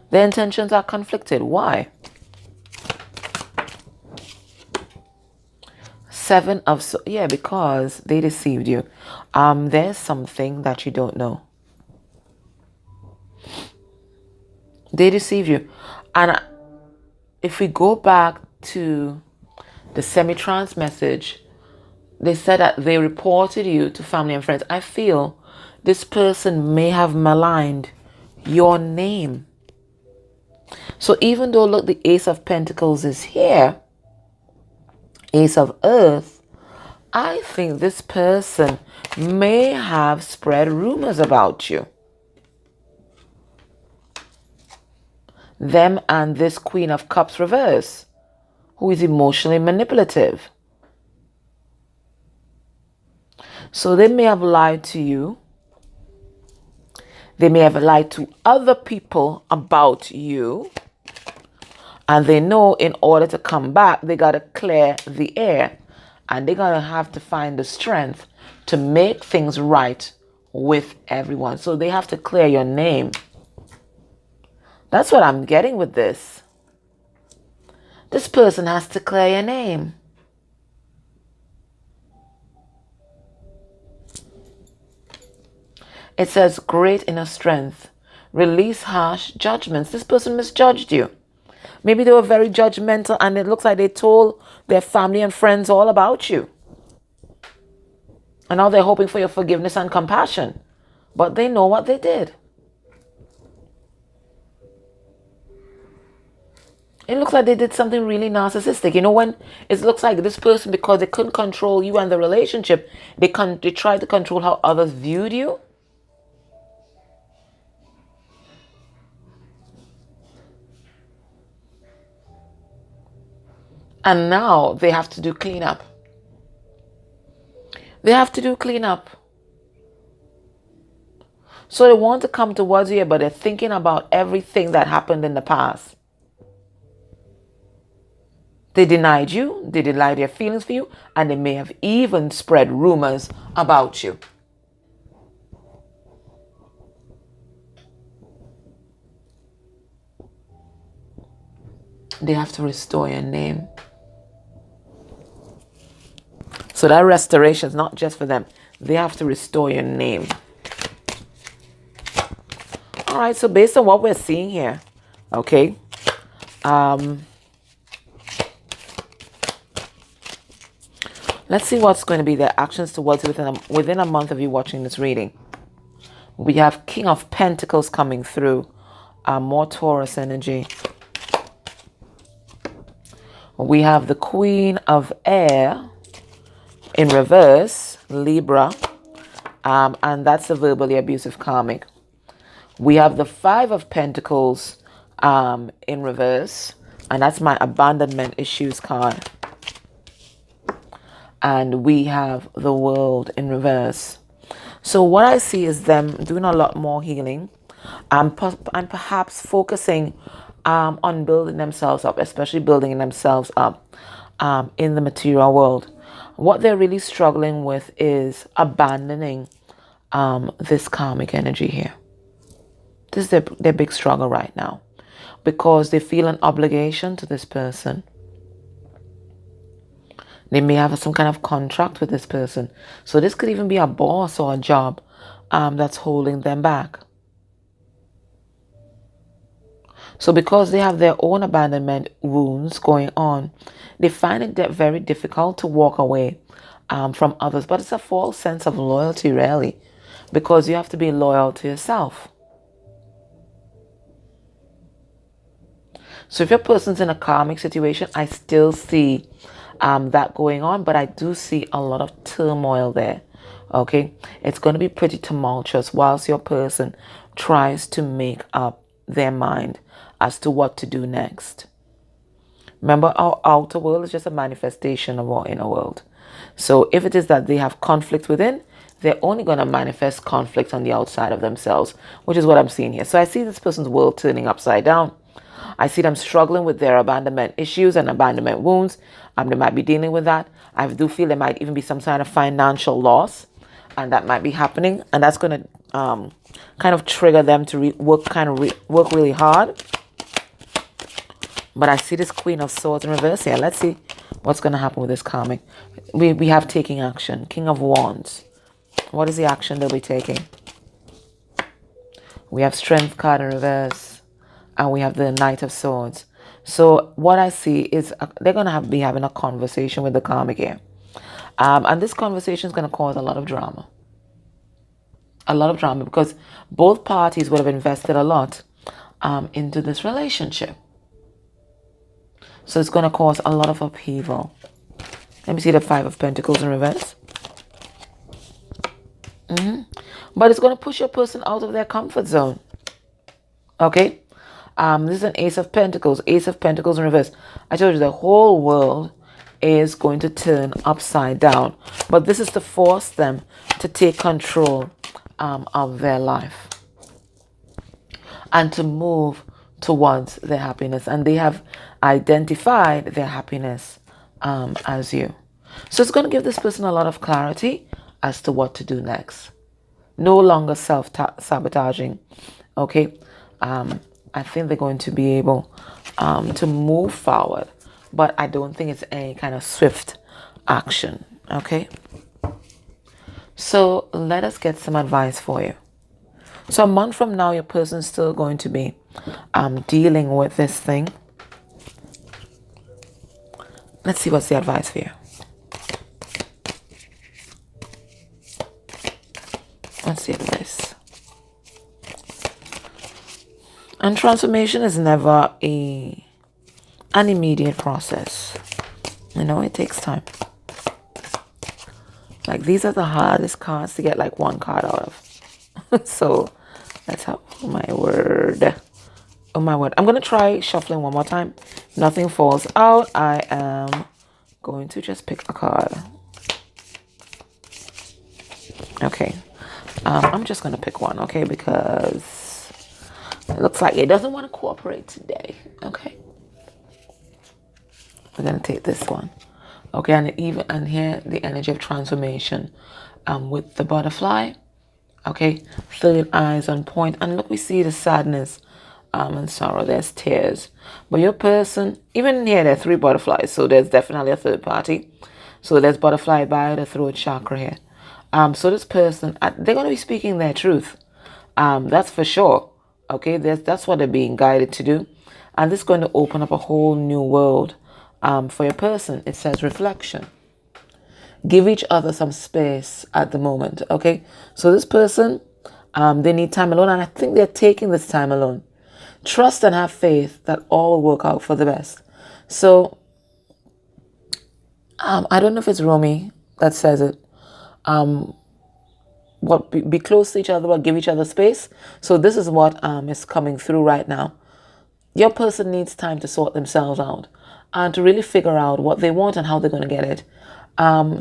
Speaker 1: Their intentions are conflicted. Why? 7 of Swords. Yeah, because they deceived you. There's something that you don't know. They deceived you. And if we go back to the semi-trance message, they said that they reported you to family and friends. I feel this person may have maligned your name. So even though, look, the Ace of Pentacles is here, Ace of Earth, I think this person may have spread rumors about you. Them and this Queen of Cups reverse, who is emotionally manipulative. So they may have lied to you. They may have lied to other people about you. And they know in order to come back, they got to clear the air. And they're going to have to find the strength to make things right with everyone. So they have to clear your name. That's what I'm getting with this. This person has to clear your name. It says great inner strength. Release harsh judgments. This person misjudged you. Maybe they were very judgmental and it looks like they told their family and friends all about you. And now they're hoping for your forgiveness and compassion. But they know what they did. It looks like they did something really narcissistic. You know, when it looks like this person, because they couldn't control you and the relationship, they tried to control how others viewed you. And now they have to do cleanup. They have to do cleanup. So they want to come towards you, but they're thinking about everything that happened in the past. They denied you, they denied their feelings for you, and they may have even spread rumors about you. They have to restore your name. So that restoration is not just for them. They have to restore your name. All right, so based on what we're seeing here, okay, let's see what's going to be their actions towards within a month of you watching this reading. We have King of Pentacles coming through, more Taurus energy. We have the Queen of Air in reverse, Libra, and that's the verbally abusive karmic. We have the Five of Pentacles in reverse, and that's my abandonment issues card. And we have the World in reverse. So what I see is them doing a lot more healing, and perhaps focusing on building themselves up, especially building themselves up in the material world. What they're really struggling with is abandoning this karmic energy here. This is their big struggle right now, because they feel an obligation to this person. They may have some kind of contract with this person. So this could even be a boss or a job that's holding them back. So because they have their own abandonment wounds going on, they find it very difficult to walk away from others. But it's a false sense of loyalty, really, because you have to be loyal to yourself. So if your person's in a karmic situation, I still see that going on, but I do see a lot of turmoil there. Okay, it's going to be pretty tumultuous whilst your person tries to make up their mind as to what to do next. Remember, our outer world is just a manifestation of our inner world. So if it is that they have conflict within, they're only going to manifest conflict on the outside of themselves, which is what I'm seeing here. So I see this person's world turning upside down. I see them struggling with their abandonment issues and abandonment wounds. They might be dealing with that. I do feel there might even be some kind of financial loss, and that might be happening. And that's going to kind of trigger them to work really hard. But I see this Queen of Swords in reverse here. Let's see what's going to happen with this karmic. We have taking action. King of Wands. What is the action they'll be taking? We have Strength card in reverse. And we have the Knight of Swords. So what I see is they're going to be having a conversation with the karmic here. And this conversation is going to cause a lot of drama. A lot of drama, because both parties would have invested a lot into this relationship. So it's going to cause a lot of upheaval. Let me see the Five of Pentacles in reverse. But it's going to push your person out of their comfort zone. Okay? This is an Ace of Pentacles. Ace of Pentacles in reverse. I told you the whole world is going to turn upside down. But this is to force them to take control of their life. And to move towards their happiness. And they have identified their happiness as you. So it's going to give this person a lot of clarity as to what to do next. No longer self-sabotaging. Okay? I think they're going to be able to move forward. But I don't think it's any kind of swift action. Okay? So let us get some advice for you. So a month from now, your person's still going to be dealing with this thing. Let's see what's the advice for you. Let's see advice. And transformation is never an immediate process. You know, it takes time. Like, these are the hardest cards to get like one card out of. So let's have, oh my word. Oh my word. I'm going to try shuffling one more time. Nothing falls out. I am going to just pick a card. Okay. I'm just going to pick one, okay? Because it looks like it doesn't want to cooperate today. Okay. We're going to take this one. Okay, and here the energy of transformation with the butterfly. Okay, third eyes on point. And look, we see the sadness and sorrow. There's tears. But your person, even here, there are 3 butterflies. So there's definitely a third party. So there's butterfly by the throat chakra here. So this person, they're going to be speaking their truth. That's for sure. Okay, that's what they're being guided to do. And this is going to open up a whole new world for your person. It says reflection. Give each other some space at the moment. Okay, so this person, they need time alone. And I think they're taking this time alone. Trust and have faith that all will work out for the best. So I don't know if it's Romy that says it. What be close to each other, but give each other space. So this is what is coming through right now. Your person needs time to sort themselves out and to really figure out what they want and how they're going to get it.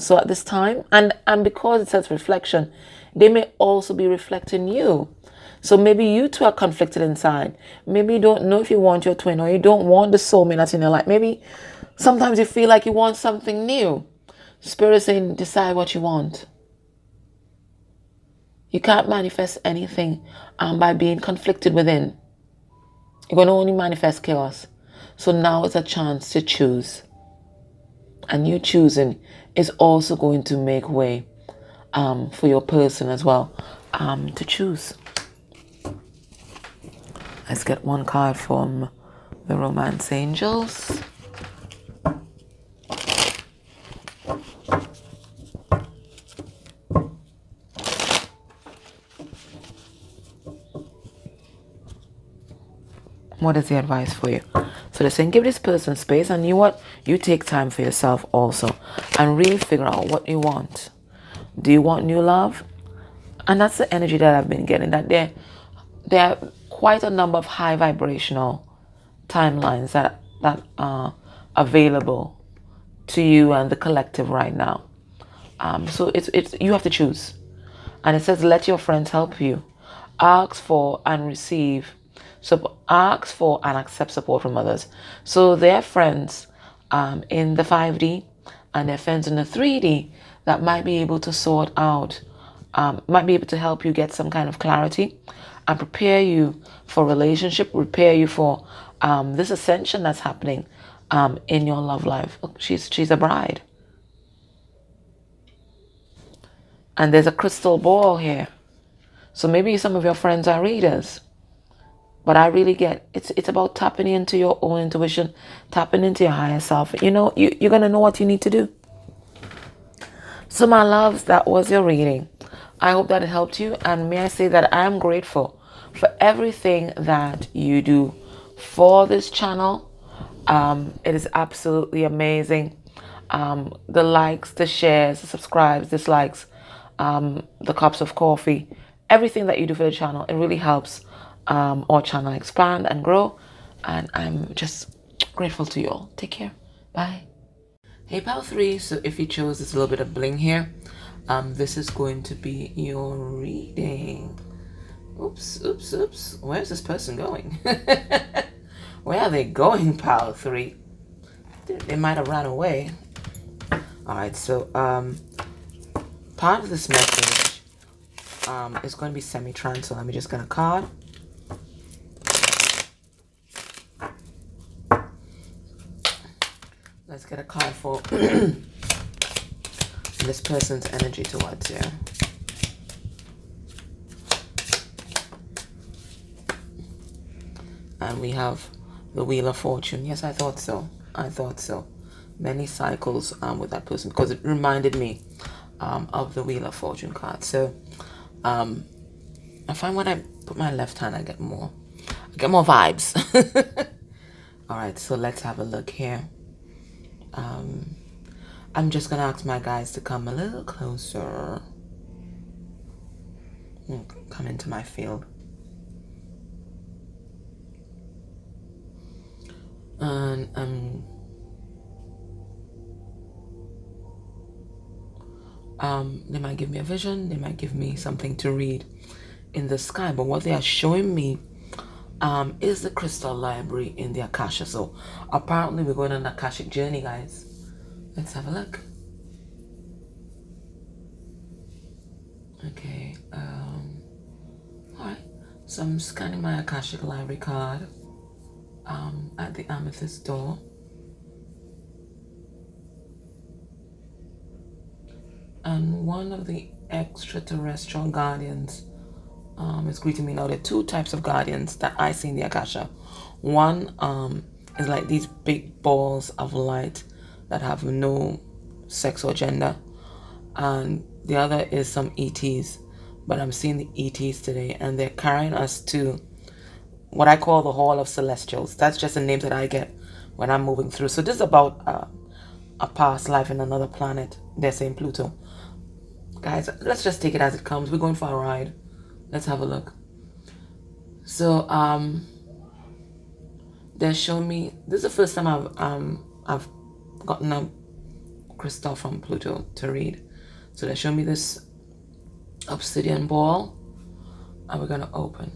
Speaker 1: So at this time, and because it says reflection, they may also be reflecting you. So maybe you two are conflicted inside. Maybe you don't know if you want your twin, or you don't want the soulmate that's in your life. Maybe sometimes you feel like you want something new. Spirit is saying, decide what you want. You can't manifest anything by being conflicted within. You're going to only manifest chaos. So now is a chance to choose. And you choosing is also going to make way for your person as well to choose. Let's get one card from the Romance Angels. What is the advice for you? So they're saying give this person space, and you what? You take time for yourself also and really figure out what you want. Do you want new love? And that's the energy that I've been getting, that there are quite a number of high vibrational timelines that are available to you and the collective right now. So it's you have to choose. And it says let your friends help you. Ask for and receive. So ask for and accept support from others. So their friends in the 5D and their friends in the 3D that might be able to sort out, might be able to help you get some kind of clarity and prepare you for relationship, prepare you for this ascension that's happening in your love life. Look, she's a bride. And there's a crystal ball here. So maybe some of your friends are readers. But I really get it's about tapping into your own intuition, tapping into your higher self. You know, you're going to know what you need to do. So my loves, that was your reading. I hope that it helped you. And may I say that I am grateful for everything that you do for this channel. It is absolutely amazing. The likes, the shares, the subscribes, dislikes, the cups of coffee, everything that you do for the channel, it really helps our channel expand and grow. And I'm just grateful to you all. Take care. Bye. Hey pal 3, so if you chose this little bit of bling here, this is going to be your reading. Oops. Where's this person going? Where are they going, pal 3? They might have run away. Alright, so part of this message is going to be semi-trans, so let me just get a card. Let's get a card for this person's energy towards you. And we have the Wheel of Fortune. Yes, I thought so. Many cycles with that person, because it reminded me of the Wheel of Fortune card. So I find when I put my left hand, I get more vibes. All right, so let's have a look here. I'm just gonna ask my guys to come a little closer. Come into my field. And they might give me a vision, they might give me something to read in the sky, but what they are showing me is the crystal library in the Akasha. So apparently we're going on an Akashic journey, guys. Let's have a look. Okay, alright, so I'm scanning my Akashic library card at the amethyst door. And one of the extraterrestrial guardians is greeting me. Now there are two types of guardians that I see in the Akasha. One is like these big balls of light that have no sex or gender, and the other is some ETs, but I'm seeing the ETs today, and they're carrying us to what I call the Hall of Celestials. That's just the names that I get when I'm moving through. So this is about a past life in another planet. They're saying Pluto. Guys, let's just take it as it comes. We're going for a ride. Let's have a look. So they're showing me, this is the first time I've gotten a crystal from Pluto to read. So they're showing me this obsidian ball, and we're gonna open.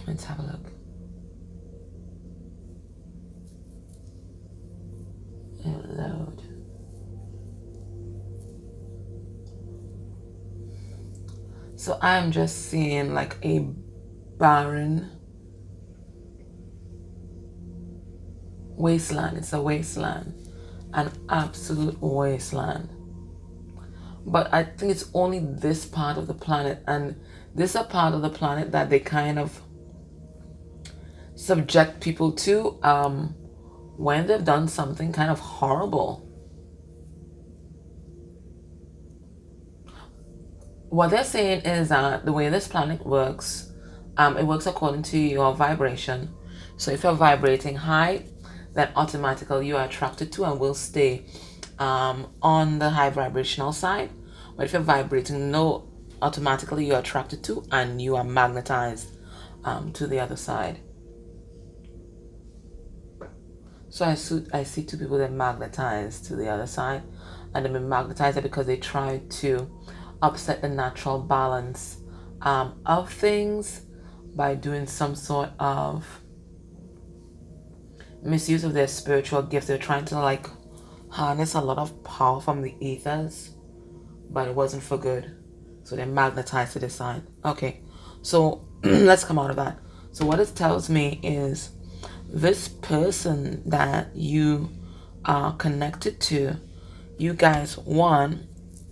Speaker 1: Let's have a look. It'll load. So I'm just seeing like a barren wasteland. It's a wasteland, an absolute wasteland. But I think it's only this part of the planet, and this is a part of the planet that they kind of subject people to when they've done something kind of horrible. What they're saying is that the way this planet works, it works according to your vibration. So if you're vibrating high, then automatically you are attracted to and will stay on the high vibrational side. But if you're vibrating low, automatically you're attracted to and you are magnetized to the other side. So I see two people that magnetized to the other side, and they've been magnetized because they try to upset the natural balance of things by doing some sort of misuse of their spiritual gifts. They're trying to like harness a lot of power from the ethers, but it wasn't for good. So they're magnetized to the side. Okay, so let's come out of that. So what it tells me is this person that you are connected to, you guys, one,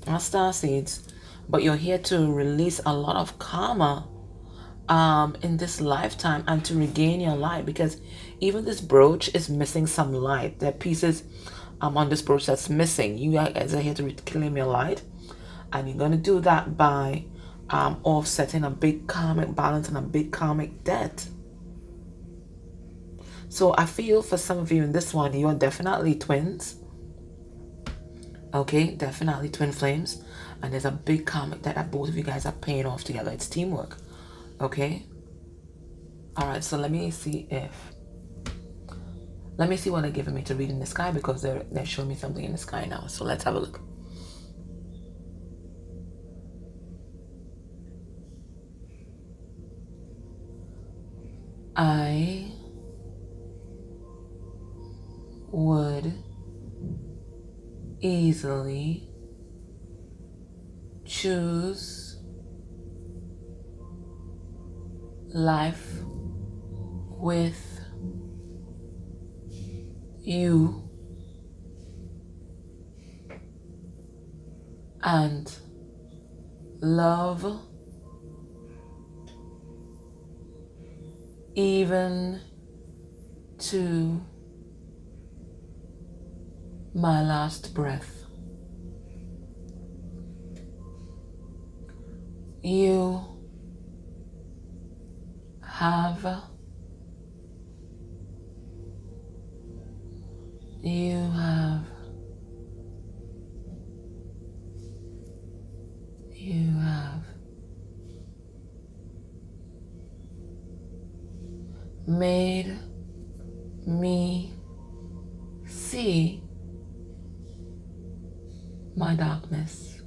Speaker 1: are star seeds, but you're here to release a lot of karma in this lifetime and to regain your light, because even this brooch is missing some light. There are pieces on this brooch that's missing. You guys are here to reclaim your light, and you're going to do that by offsetting a big karmic balance and a big karmic debt. So I feel for some of you in this one, you are definitely twins. Okay, definitely twin flames. And there's a big karmic that both of you guys are paying off together. It's teamwork. Okay. All right, so let me see what they're giving me to read in the sky, because they're showing me something in the sky now. So let's have a look. I would easily choose life with you and love even to my last breath. You have made me see my darkness,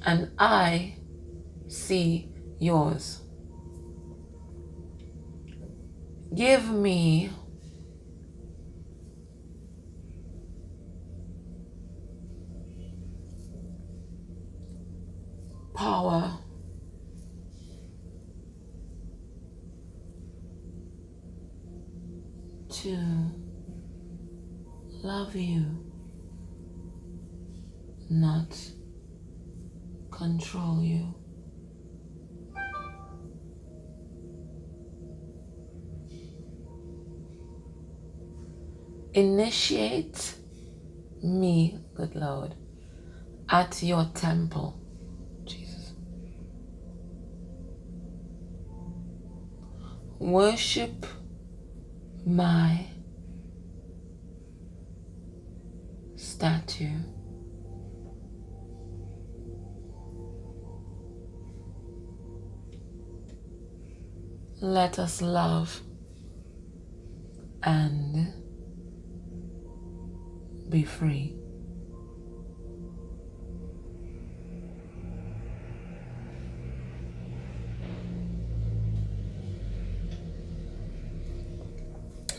Speaker 1: and I see yours. Give me power to love you, not control you. Initiate me, good Lord, at your temple, Jesus, worship my statue. Let us love and be free.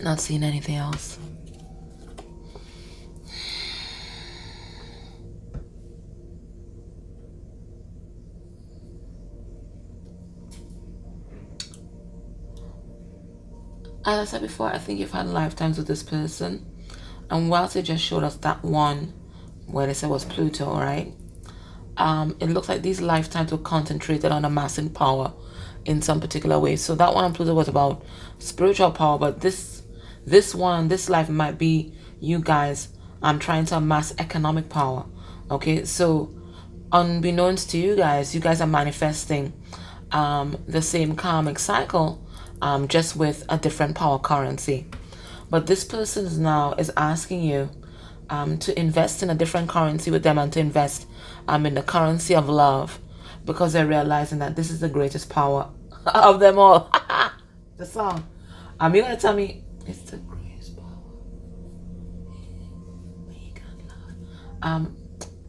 Speaker 1: Not seeing anything else. As I said before, I think you've had lifetimes with this person. And whilst it just showed us that one where they said was Pluto, right? It looks like these lifetimes were concentrated on amassing power in some particular way. So that one on Pluto was about spiritual power, but this life might be you guys trying to amass economic power. Okay, so unbeknownst to you guys are manifesting the same karmic cycle, just with a different power currency. But this person now is asking you to invest in a different currency with them, and to invest in the currency of love, because they're realizing that this is the greatest power of them all. The song. You're gonna tell me it's the greatest power. We got love.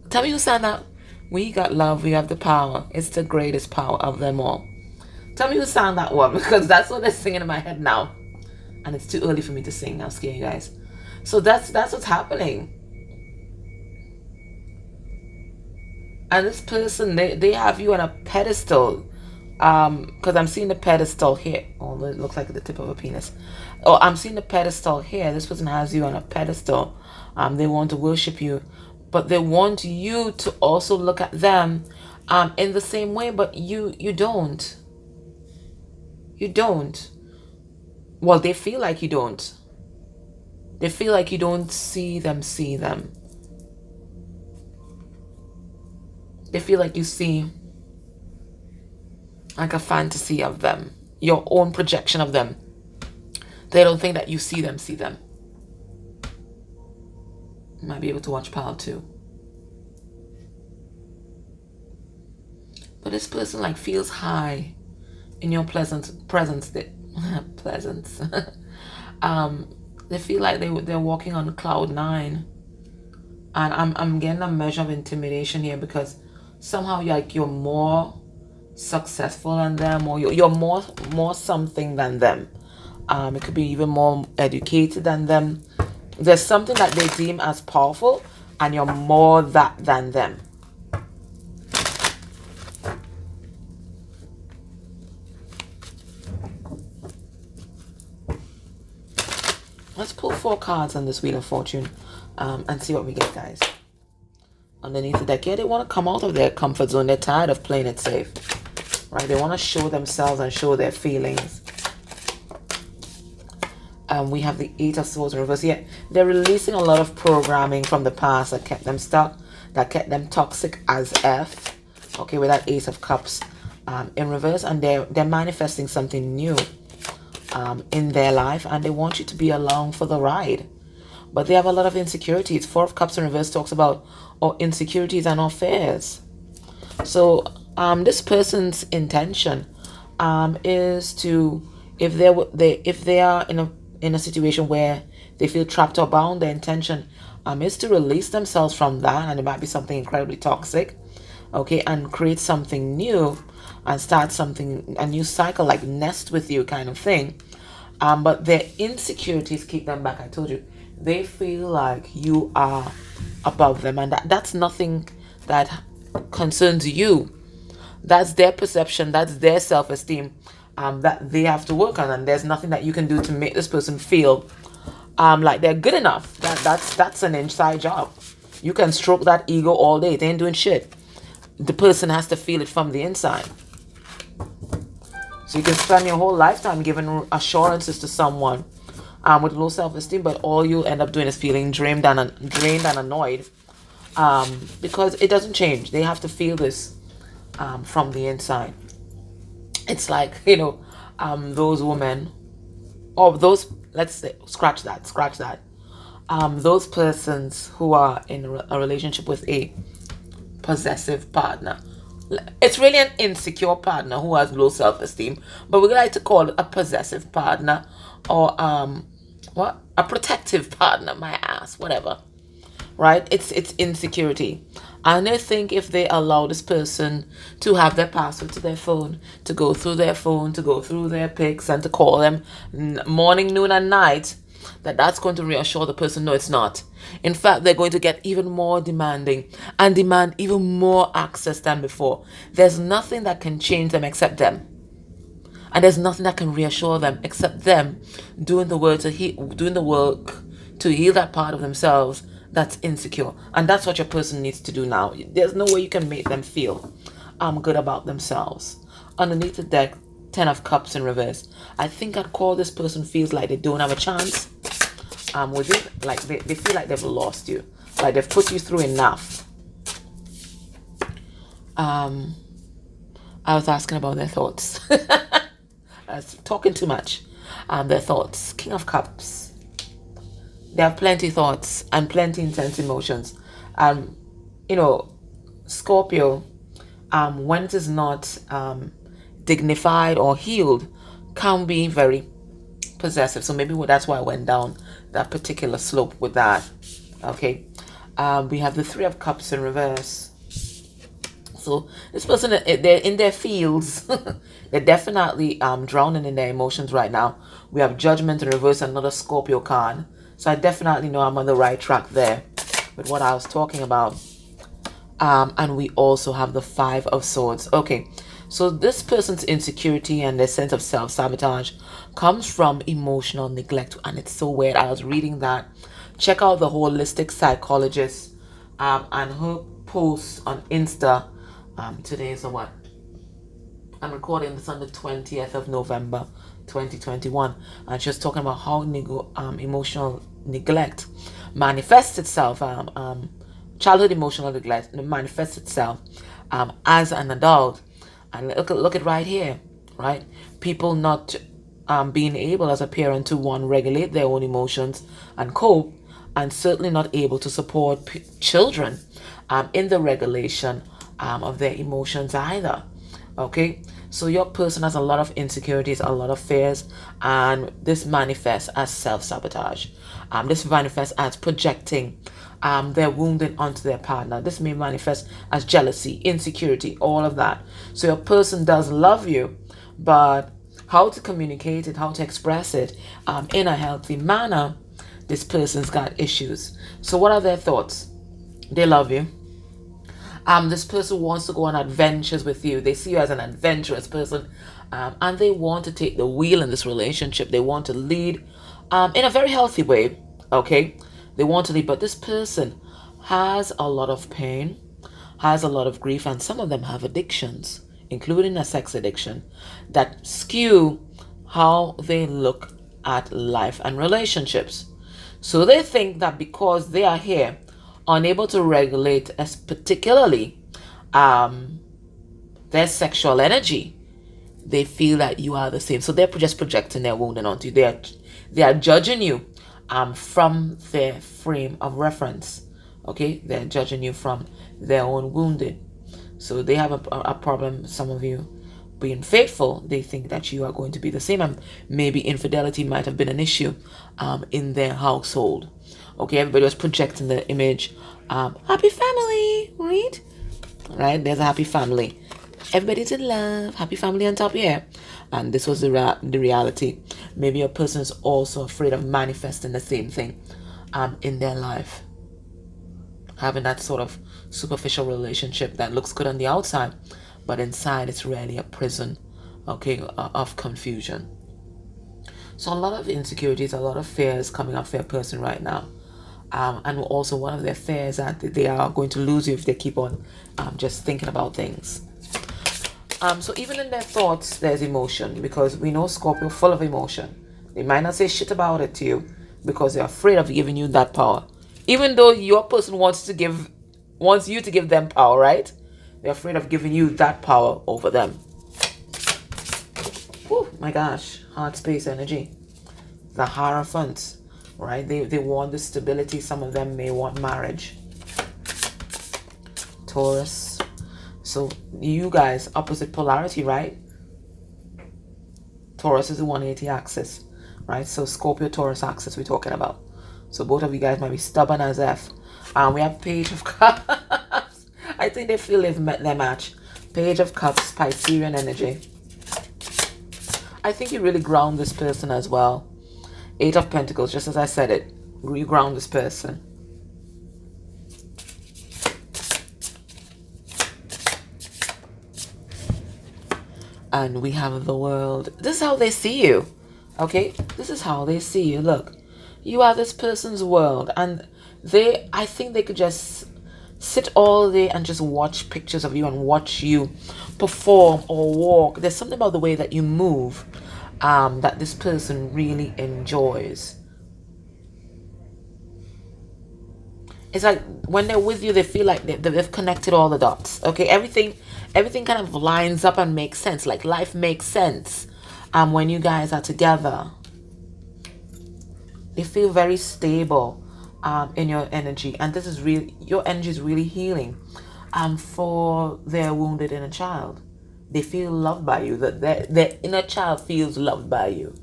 Speaker 1: Tell me who sang that. We got love, we have the power. It's the greatest power of them all. Tell me who sang that one, because that's what they're singing in my head now. And it's too early for me to sing. I'll scare you guys. So that's what's happening. And this person, they have you on a pedestal. Because I'm seeing the pedestal here. Oh, it looks like the tip of a penis. Oh, I'm seeing the pedestal here. This person has you on a pedestal. They want to worship you. But they want you to also look at them in the same way. But you don't. You don't. Well, they feel like you don't. They feel like you don't see them. They feel like you see like a fantasy of them, your own projection of them. They don't think that you see them. You might be able to watch Pal too. But this person like feels high in your presence. Presence. They feel like they're walking on cloud 9, and I'm getting a measure of intimidation here, because somehow you're more successful than them, or you're more something than them. It could be even more educated than them. There's something that they deem as powerful, and you're more that than them. Let's pull 4 cards on this Wheel of Fortune and see what we get, guys. Underneath the deck, yeah, they want to come out of their comfort zone. They're tired of playing it safe, right? They want to show themselves and show their feelings. We have the 8 of Swords in reverse. Yeah, they're releasing a lot of programming from the past that kept them stuck, that kept them toxic as F. Okay, with that Ace of Cups in reverse, and they're manifesting something new in their life, and they want you to be along for the ride. But they have a lot of insecurities. 4 of Cups in reverse talks about insecurities and fears. So this person's intention is to, if they are in a situation where they feel trapped or bound, their intention is to release themselves from that, and it might be something incredibly toxic, okay, and create something new and start a new cycle, like nest with you kind of thing. But their insecurities keep them back. I told you, they feel like you are above them, and that's nothing that concerns you. That's their perception, that's their self-esteem that they have to work on, and there's nothing that you can do to make this person feel like they're good enough. That's an inside job. You can stroke that ego all day, it ain't doing shit. The person has to feel it from the inside. So you can spend your whole lifetime giving assurances to someone with low self-esteem, but all you end up doing is feeling drained and annoyed, because it doesn't change. They have to feel this from the inside. It's like, those women, or those, let's say, scratch that. Those persons who are in a relationship with a possessive partner. It's really an insecure partner who has low self-esteem, but we like to call it a possessive partner, or a protective partner, my ass, whatever. Right? It's insecurity. And I think if they allow this person to have their password to their phone, to go through their phone, to go through their pics, and to call them morning, noon, and night, that's going to reassure the person, no, it's not. In fact, they're going to get even more demanding and demand even more access than before. There's nothing that can change them except them. And there's nothing that can reassure them except them doing the work to heal that part of themselves that's insecure. And that's what your person needs to do now. There's no way you can make them feel good about themselves. Underneath the deck, 10 of Cups in reverse. I think I'd call this person feels like they don't have a chance. With it, like they feel like they've lost you. Like they've put you through enough. I was asking about their thoughts. I was talking too much. Their thoughts. King of Cups. They have plenty thoughts and plenty intense emotions. Scorpio, when it is not dignified or healed, can be very possessive. So maybe that's why I went down that particular slope with that. Okay. We have the 3 of Cups in reverse. So this person, they're in their fields. They're definitely drowning in their emotions right now. We have Judgment in reverse, another Scorpio card. So I definitely know I'm on the right track there with what I was talking about. And we also have the 5 of Swords. Okay, so this person's insecurity and their sense of self-sabotage comes from emotional neglect. And it's so weird. I was reading that. Check out the holistic psychologist and her post on Insta. Today is what? I'm recording this on the 20th of November, 2021. And she's talking about how emotional neglect manifests itself. Childhood emotional neglect manifests itself as an adult. And look at right here, right? People not being able as a parent to, one, regulate their own emotions and cope, and certainly not able to support children in the regulation of their emotions either. Okay, so your person has a lot of insecurities, a lot of fears, and this manifests as self-sabotage. This manifests as projecting their wounding onto their partner. This may manifest as jealousy, insecurity, all of that. So your person does love you, but how to communicate it, how to express it in a healthy manner, this person's got issues. So what are their thoughts? They love you. This person wants to go on adventures with you. They see you as an adventurous person, and they want to take the wheel in this relationship. They want to lead in a very healthy way. Okay, they want to lead, but this person has a lot of pain, has a lot of grief, and some of them have addictions, including a sex addiction, that skew how they look at life and relationships. So they think that because they are here, unable to regulate, as particularly their sexual energy, they feel that you are the same. So they're just projecting their wounding onto you. They are judging you from their frame of reference. Okay, they're judging you from their own wounding. So they have a problem. Some of you being faithful, they think that you are going to be the same, and maybe infidelity might have been an issue in their household. Okay, everybody was projecting the image. Happy family, right? Right, there's a happy family. Everybody's in love. Happy family on top here. And this was the reality. Maybe a person is also afraid of manifesting the same thing in their life. Having that sort of superficial relationship that looks good on the outside, but inside it's really a prison, okay, of confusion. So a lot of insecurities, a lot of fears coming up for a person right now. And also one of their fears that they are going to lose you if they keep on just thinking about things. So even in their thoughts, there's emotion, because we know Scorpio full of emotion. They might not say shit about it to you because they're afraid of giving you that power. Even though your person wants you to give them power, right? They're afraid of giving you that power over them. Whew, my gosh, heart space energy. The Hierophants, right? They want the stability. Some of them may want marriage. Taurus. So you guys, opposite polarity, right? Taurus is the 180 axis, right? So Scorpio, Taurus axis we're talking about. So both of you guys might be stubborn as F. We have Page of Cups. I think they feel they've met their match. Page of Cups, Piscean energy. I think you really ground this person as well. Eight of Pentacles, just as I said it. You ground this person. And we have the World. This is how they see you. Okay? This is how they see you. Look. You are this person's world. And I think they could just sit all day and just watch pictures of you and watch you perform or walk. There's something about the way that you move that this person really enjoys. It's like when they're with you, they feel like they've connected all the dots. Okay, everything kind of lines up and makes sense. Like life makes sense when you guys are together. They feel very stable in your energy, and this is really, your energy is really healing for their wounded inner child. They feel loved by you. That their inner child feels loved by you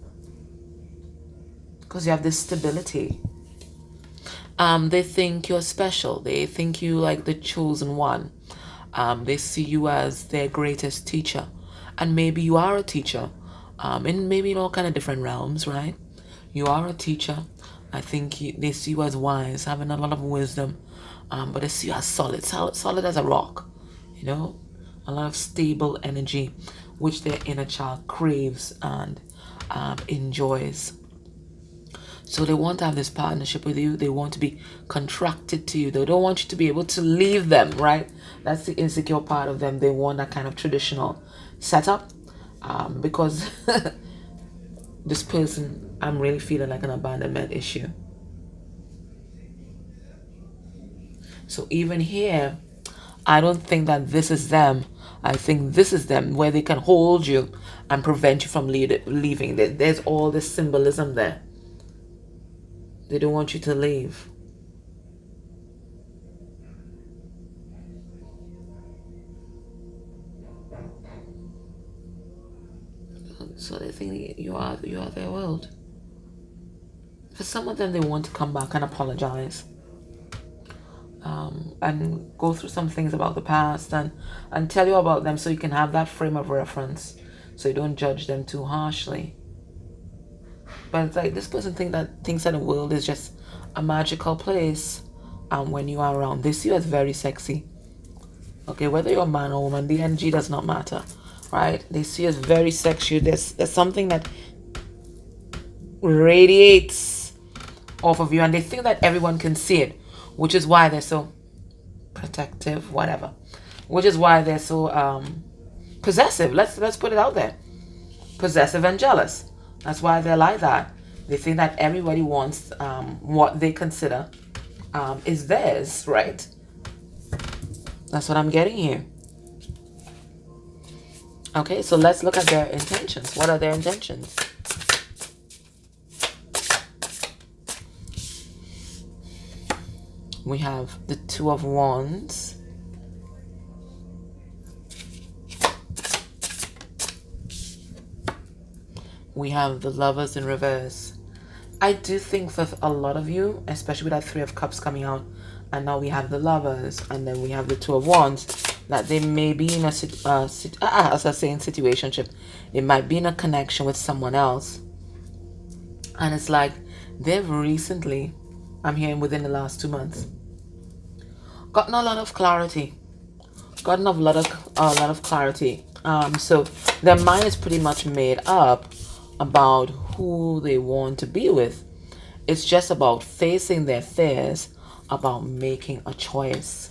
Speaker 1: because you have this stability. They think you're special. They think you like the chosen one. They see you as their greatest teacher, and maybe you are a teacher. In all kind of different realms, right? You are a teacher. I think they see you as wise, having a lot of wisdom, but they see you as solid as a rock. You know, a lot of stable energy, which their inner child craves and enjoys. So they want to have this partnership with you. They want to be contracted to you. They don't want you to be able to leave them, right? That's the insecure part of them. They want that kind of traditional setup because this person, I'm really feeling like an abandonment issue. So even here, I don't think that this is them. I think this is them, where they can hold you and prevent you from leaving. There's all this symbolism there. They don't want you to leave. So they think you are their world. For some of them, they want to come back and apologize. And go through some things about the past and tell you about them so you can have that frame of reference. So you don't judge them too harshly. But it's like this person thinks that the world is just a magical place. And when you are around, they see you as very sexy. Okay, whether you're a man or woman, the energy does not matter, right? They see you as very sexy. There's something that radiates off of you, and they think that everyone can see it, which is why they're so protective, whatever. Which is why they're so possessive. Let's put it out there. Possessive and jealous. That's why they're like that. They think that everybody wants what they consider is theirs, right? That's what I'm getting here. Okay, so let's look at their intentions. What are their intentions? We have the Two of Wands. We have the Lovers in reverse. I do think for a lot of you, especially with that Three of Cups coming out, and now we have the Lovers, and then we have the Two of Wands, that they may be in a situationship. They might be in a connection with someone else, and it's like they've recently, I'm hearing within the last 2 months, gotten a lot of clarity. Gotten a lot of clarity. So their mind is pretty much made up about who they want to be with. It's just about facing their fears, about making a choice.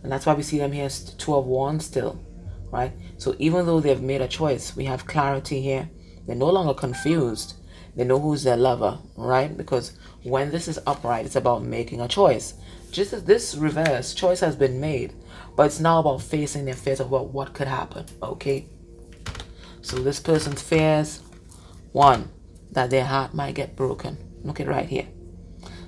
Speaker 1: And that's why we see them here as Two of Wands still, right? So even though they've made a choice, we have clarity here. They're no longer confused. They know who's their lover, right? Because when this is upright, it's about making a choice. Just as this reverse choice has been made, but it's now about facing their fears about what could happen, okay? So this person's fears, one, that their heart might get broken. Look at right here.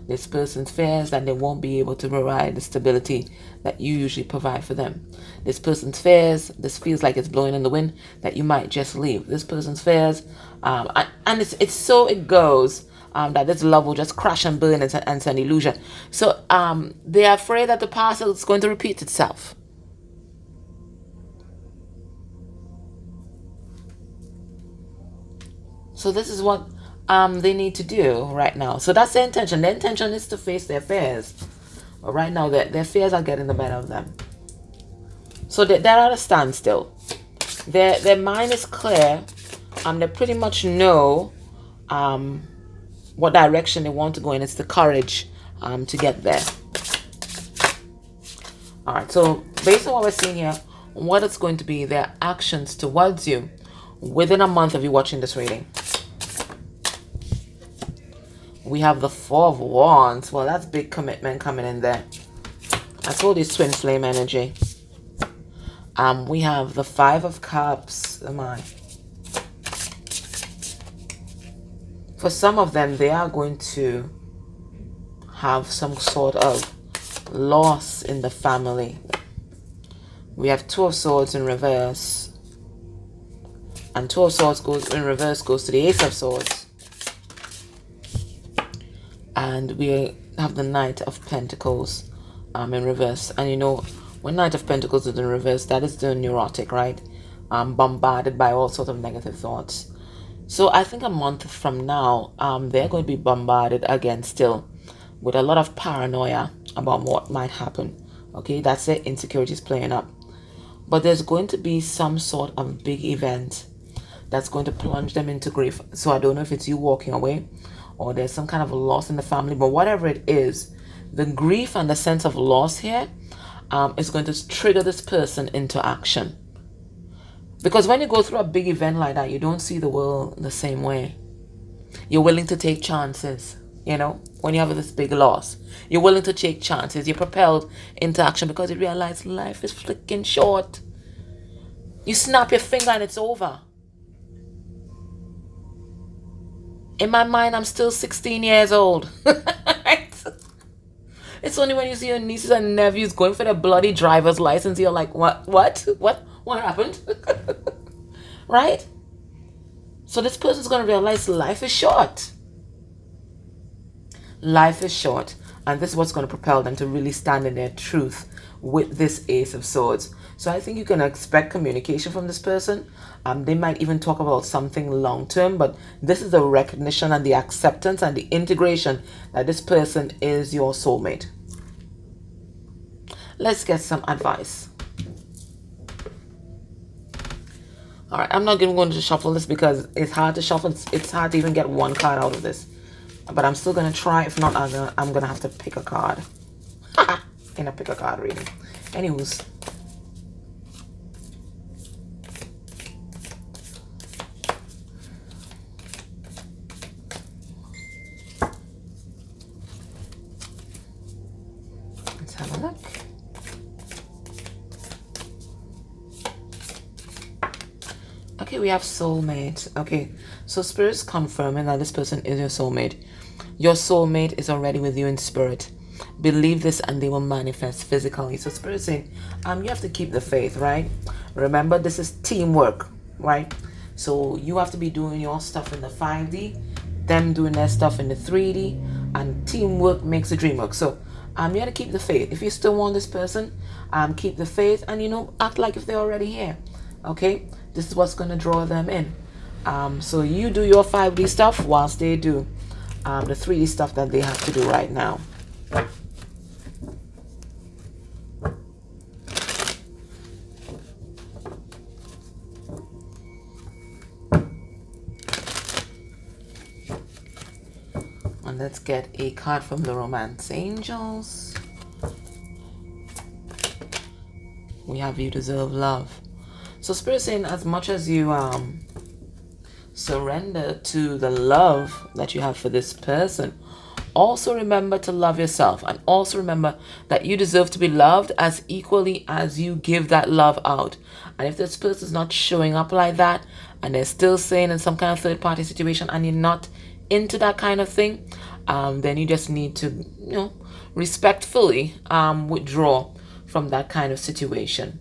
Speaker 1: This person fears that they won't be able to provide the stability that you usually provide for them. This person fears, this feels like it's blowing in the wind, that you might just leave. This person fears, and it's so it goes, that this love will just crash and burn, and it's an illusion. So they're afraid that the past is going to repeat itself. So this is what they need to do right now. So that's their intention. Their intention is to face their fears. But right now, their fears are getting the better of them. So they're at a standstill. Their mind is clear. They pretty much know what direction they want to go in. It's the courage to get there. All right. So based on what we're seeing here, what it's going to be their actions towards you within a month of you watching this reading. We have the Four of Wands. Well, that's big commitment coming in there. I told you it's twin flame energy. We have the Five of Cups. For some of them, they are going to have some sort of loss in the family. We have Two of Swords in reverse. And Two of Swords goes in reverse, goes to the Ace of Swords. And we have the Knight of Pentacles in reverse. And you know, when Knight of Pentacles is in reverse, that is the neurotic, right? Bombarded by all sorts of negative thoughts. So I think a month from now, they're going to be bombarded again still with a lot of paranoia about what might happen. Okay, that's their insecurities playing up. But there's going to be some sort of big event that's going to plunge them into grief. So I don't know if it's you walking away, or there's some kind of loss in the family, but whatever it is, the grief and the sense of loss here is going to trigger this person into action. Because when you go through a big event like that, you don't see the world the same way. You're willing to take chances, you know, when you have this big loss. You're willing to take chances. You're propelled into action because you realize life is flicking short. You snap your finger and it's over. In my mind, I'm still 16 years old. It's only when you see your nieces and nephews going for their bloody driver's license, you're like, what happened? Right? So this person's going to realize life is short. Life is short. And this is what's going to propel them to really stand in their truth with this Ace of Swords. So I think you can expect communication from this person. They might even talk about something long-term, but this is the recognition and the acceptance and the integration that this person is your soulmate. Let's get some advice. All right, I'm not even going to shuffle this because it's hard to shuffle. It's hard to even get one card out of this. But I'm still going to try. If not, I'm going to have to pick a card. In a pick a card reading. Anyways. Let's have a look. Okay, we have soulmate. Okay, so Spirit's confirming that this person is your soulmate. Your soulmate is already with you in spirit. Believe this and they will manifest physically. So Spirit's saying, you have to keep the faith, right? Remember, this is teamwork, right? So you have to be doing your stuff in the 5D, them doing their stuff in the 3D, and teamwork makes the dream work. So you have to keep the faith. If you still want this person, keep the faith and, you know, act like if they're already here. Okay? This is what's going to draw them in. So you do your 5D stuff whilst they do the 3D stuff that they have to do right now. And let's get a card from the Romance Angels. We have you deserve love. So Spirit saying, as much as you surrender to the love that you have for this person, Also remember to love yourself, and also remember that you deserve to be loved as equally as you give that love out. And if this person is not showing up like that, and they're still saying in some kind of third party situation, and you're not into that kind of thing, then you just need to, respectfully withdraw from that kind of situation.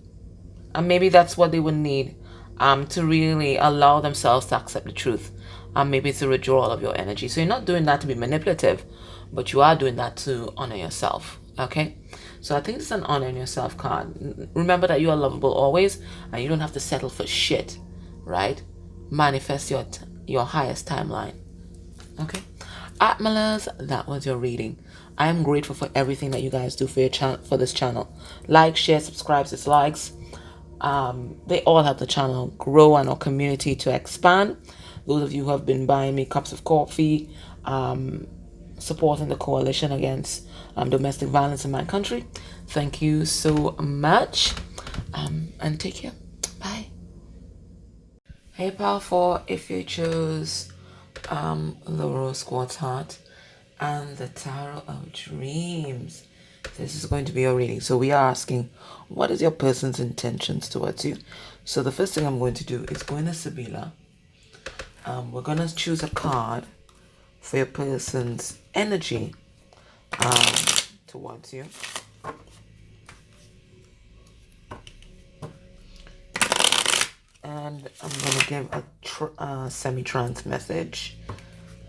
Speaker 1: And maybe that's what they would need to really allow themselves to accept the truth. Maybe it's a withdrawal of your energy. So you're not doing that to be manipulative, but you are doing that to honor yourself. Okay? So I think it's an honor in yourself card. Remember that you are lovable always, and you don't have to settle for shit, right? Manifest your highest timeline. Okay? Atmalas, that was your reading. I am grateful for everything that you guys do for your channel, for this channel. Like, share, subscribe, dislikes. They all help the channel grow and our community to expand. Those of you who have been buying me cups of coffee, supporting the coalition against domestic violence in my country, thank you so much, and take care. Bye. Hey, Pal 4, if you choose the Rose Quartz Heart and the Tarot of Dreams, this is going to be your reading. So we are asking, what is your person's intentions towards you? So the first thing I'm going to do is go into Sabila. We're going to choose a card for your person's energy towards you. And I'm going to give a semi-trance message.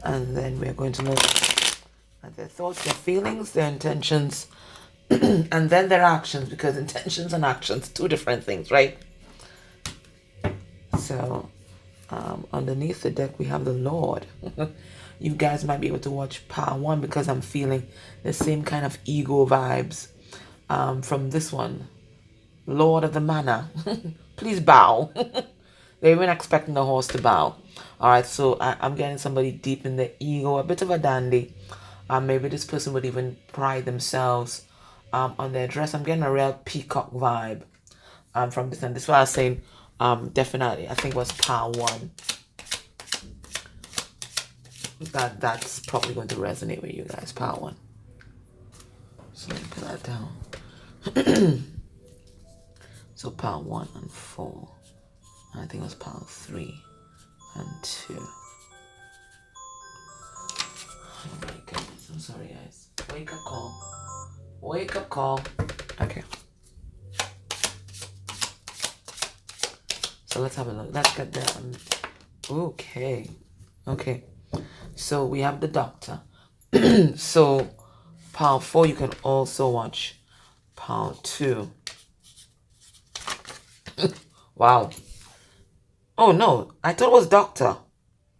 Speaker 1: And then we're going to look at their thoughts, their feelings, their intentions, and then their actions, because intentions and actions, two different things, right? So underneath the deck we have the Lord. You guys might be able to watch part 1 because I'm feeling the same kind of ego vibes from this one. Lord of the Manor. Please bow. They weren't expecting the horse to bow. Alright, so I'm getting somebody deep in the ego, a bit of a dandy. Maybe this person would even pride themselves on their dress. I'm getting a real peacock vibe from this. And this is what I was saying, definitely, I think it was part 1. That's probably going to resonate with you guys, part 1. So let me put that down. So part 1 and 4. I think it was part 3 and 2. Oh my goodness, I'm sorry guys. Wake up call. Wake up call. Okay. So let's have a look. Let's get there. Okay. Okay. So we have the Doctor. So part 4 you can also watch part 2. Wow. Oh no, I thought it was Doctor.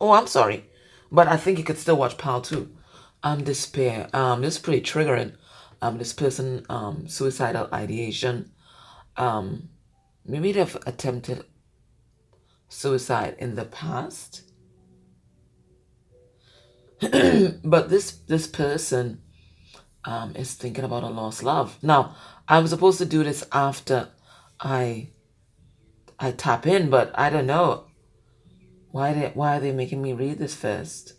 Speaker 1: Oh, I'm sorry. But I think you could still watch part 2. Despair. This is pretty triggering. This person, suicidal ideation. Maybe they've attempted suicide in the past. But this person is thinking about a lost love. Now, I was supposed to do this after I tap in, but I don't know. Why are they making me read this first?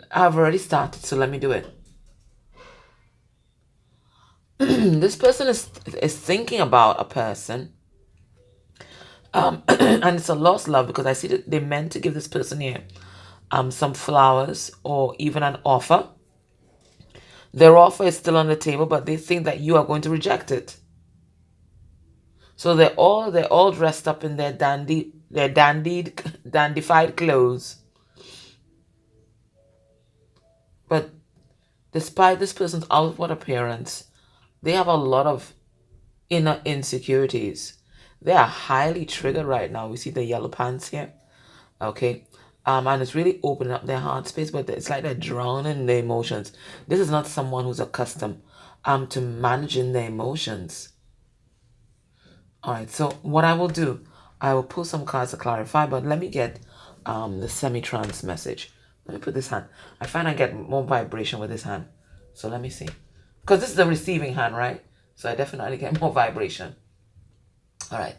Speaker 1: I've already started, so let me do it. This person is thinking about a person. And it's a lost love because I see that they meant to give this person here some flowers or even an offer. Their offer is still on the table, but they think that you are going to reject it. So they're all dressed up in their dandified clothes. But despite this person's outward appearance, they have a lot of inner insecurities. They are highly triggered right now. We see the yellow pants here. Okay. And it's really opening up their heart space, but it's like they're drowning in their emotions. This is not someone who's accustomed to managing their emotions. Alright, so what I will do, I will pull some cards to clarify, but let me get the semi-trance message. Let me put this hand. I find I get more vibration with this hand. So let me see. Because this is the receiving hand, right? So I definitely get more vibration. Alright.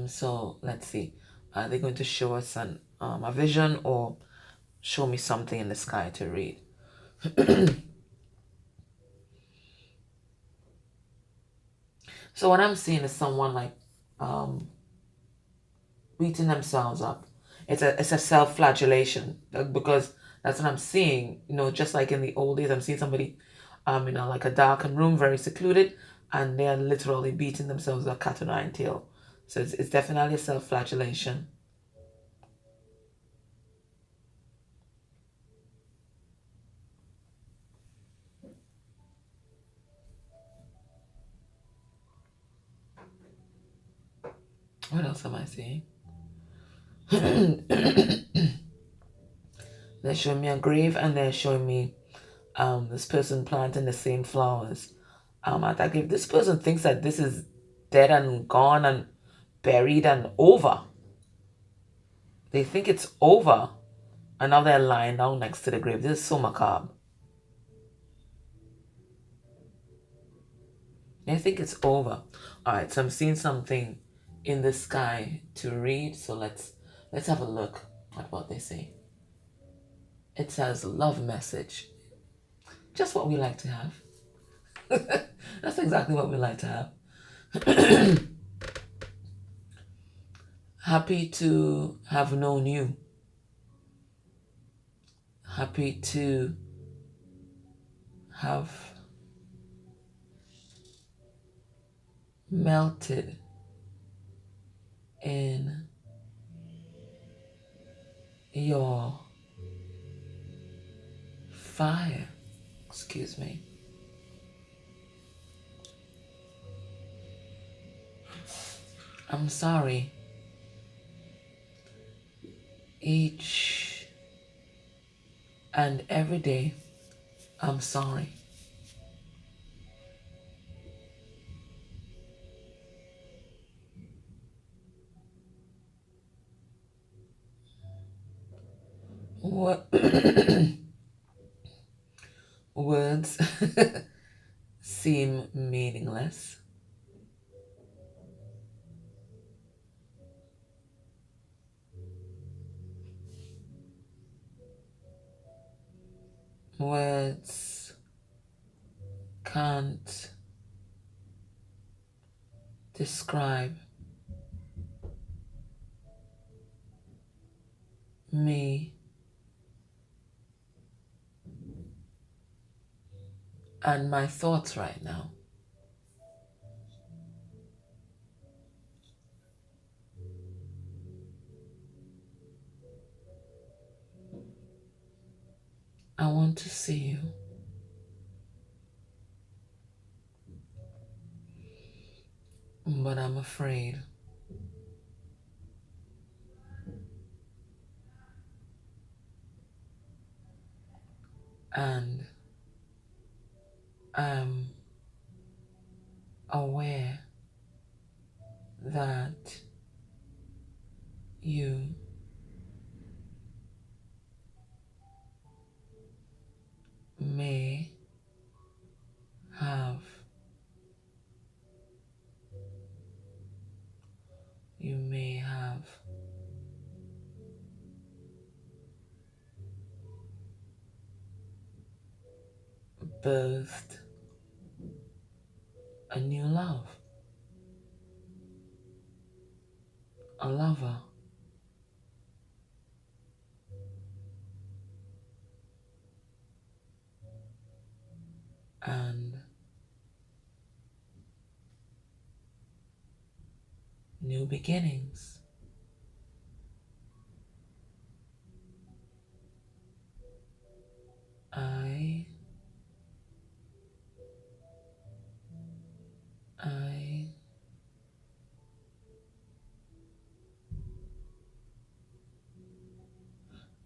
Speaker 1: So let's see. Are they going to show us an a vision or show me something in the sky to read. So what I'm seeing is someone like beating themselves up. It's a self-flagellation, because that's what I'm seeing. Just like in the old days, I'm seeing somebody, like a darkened room, very secluded, and they're literally beating themselves with a cat o' nine tail. So it's definitely a self-flagellation. What else am I seeing? They're showing me a grave, and they're showing me this person planting the same flowers at that grave. This person thinks that this is dead and gone and buried and over. They think it's over, and now they're lying down next to the grave. This is so macabre. They think it's over. All right, so I'm seeing something in the sky to read. So let's have a look at what they say. It says love message. Just what we like to have. That's exactly what we like to have. Happy to have known you. Happy to have melted in your fire. Excuse me. I'm sorry. Each and every day, I'm sorry. What words seem meaningless? Words can't describe me and my thoughts right now. I want to see you. But I'm afraid. And I'm aware that you may have birthed a new love, a lover, and new beginnings.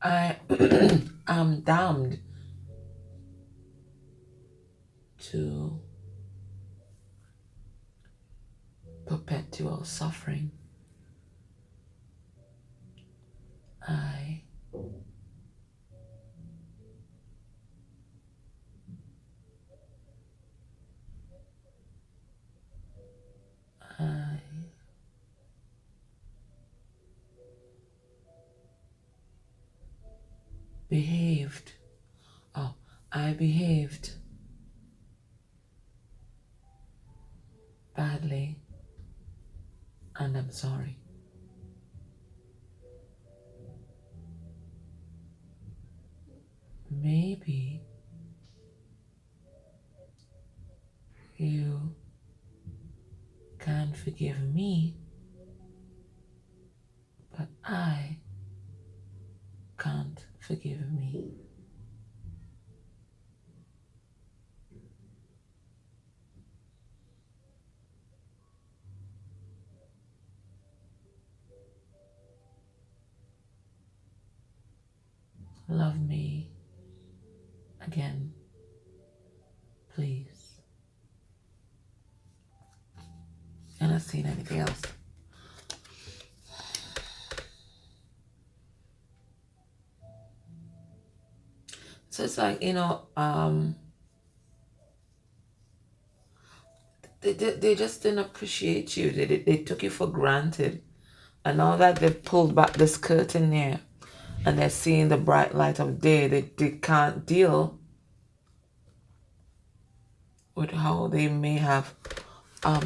Speaker 1: I am damned to perpetual suffering. I behaved. Oh, I behaved badly and I'm sorry. Maybe you can forgive me, but I can't forgive me. Love me again, please. And I've seen anything else. So it's like, they just didn't appreciate you. They took you for granted. And now that they've pulled back this curtain here and they're seeing the bright light of day, they can't deal with how they may have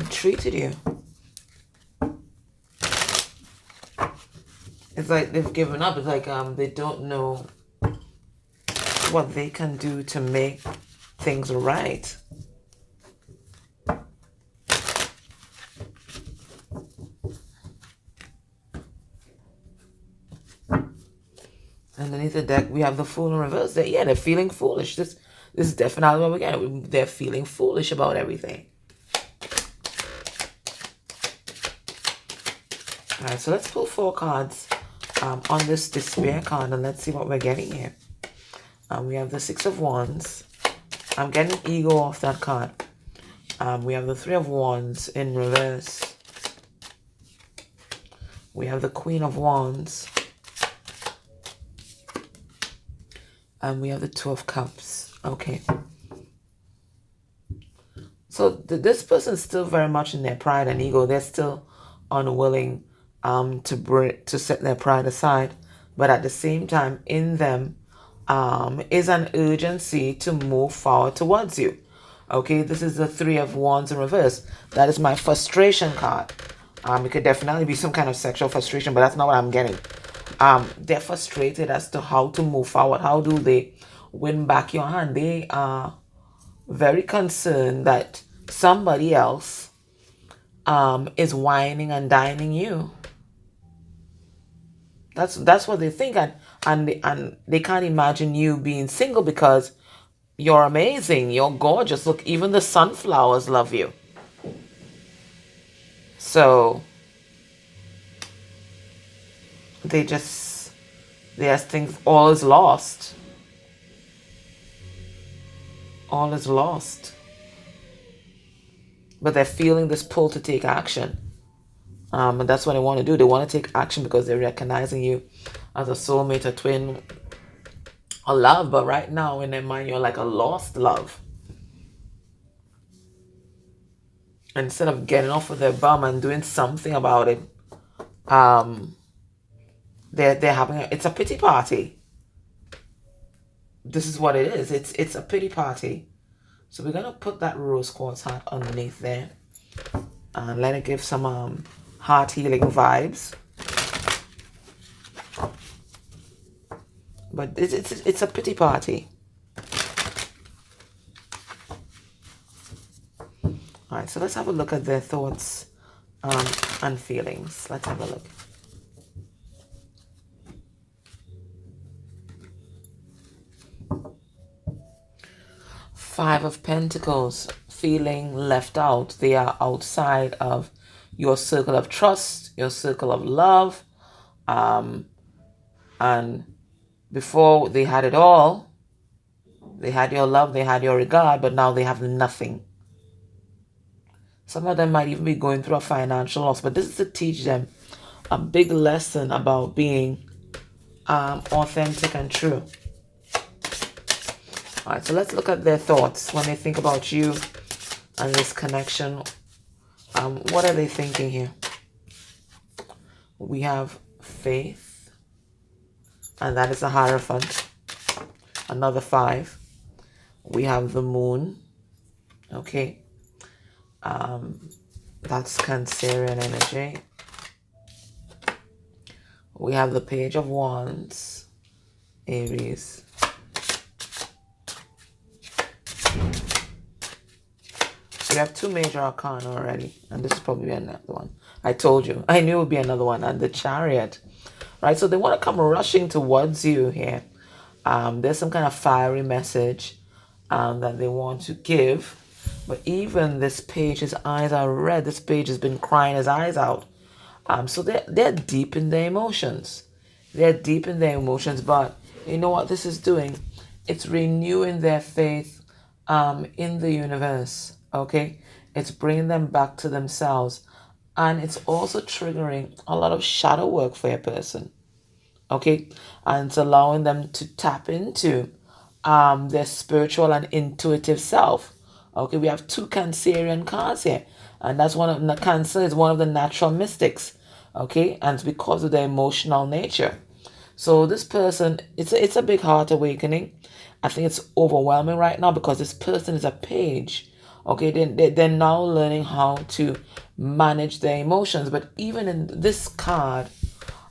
Speaker 1: treated you. It's like they've given up. It's like they don't know what they can do to make things right. Underneath the deck, we have the Fool in reverse. They're feeling foolish. This is definitely what we get. They're feeling foolish about everything. All right, so let's pull 4 cards on this despair card, and let's see what we're getting here. We have the 6 of Wands. I'm getting ego off that card. We have the 3 of Wands in reverse. We have the Queen of Wands. And we have the 2 of Cups. Okay. So this person's still very much in their pride and ego. They're still unwilling to set their pride aside. But at the same time, in them is an urgency to move forward towards you. Okay, this is the 3 of Wands in reverse. That is my frustration card. It could definitely be some kind of sexual frustration, but that's not what I'm getting. They're frustrated as to how to move forward. How do they win back your hand? They are very concerned that somebody else is whining and dining you. That's what they think, and they can't imagine you being single because you're amazing, you're gorgeous. Look, even the sunflowers love you. So they just think all is lost. All is lost. But they're feeling this pull to take action. And that's what they want to do. They want to take action because they're recognizing you as a soulmate, a twin, a love. But right now in their mind, you're like a lost love. Instead of getting off of their bum and doing something about it, they're having it's a pity party. This is what it is. It's a pity party. So we're gonna put that rose quartz heart underneath there and let it give some heart healing vibes. But it's a pity party. All right, so let's have a look at their thoughts and feelings. Let's have a look. Five of Pentacles, feeling left out. They are outside of your circle of trust, your circle of love. And before they had it all, they had your love, they had your regard, but now they have nothing. Some of them might even be going through a financial loss, but this is to teach them a big lesson about being authentic and true. All right, so let's look at their thoughts when they think about you and this connection. What are they thinking here? We have faith, and that is a Hierophant. another 5. We have the moon. Okay. That's Cancerian energy. We have the Page of Wands, Aries. We have 2 major arcana already, and this is probably another one. I told you, I knew it would be another one, and the Chariot, right? So they want to come rushing towards you here. There's some kind of fiery message that they want to give, but even this page, his eyes are red. This page has been crying his eyes out. So they're deep in their emotions. They're deep in their emotions, but you know what this is doing? It's renewing their faith in the universe, okay? It's bringing them back to themselves. And it's also triggering a lot of shadow work for a person, okay? And it's allowing them to tap into their spiritual and intuitive self. Okay, we have 2 Cancerian cards here. And that's one of the Cancer is one of the natural mystics. Okay, and it's because of their emotional nature. So this person, it's a big heart awakening. I think it's overwhelming right now because this person is a page. Okay, they're now learning how to manage their emotions. But even in this card,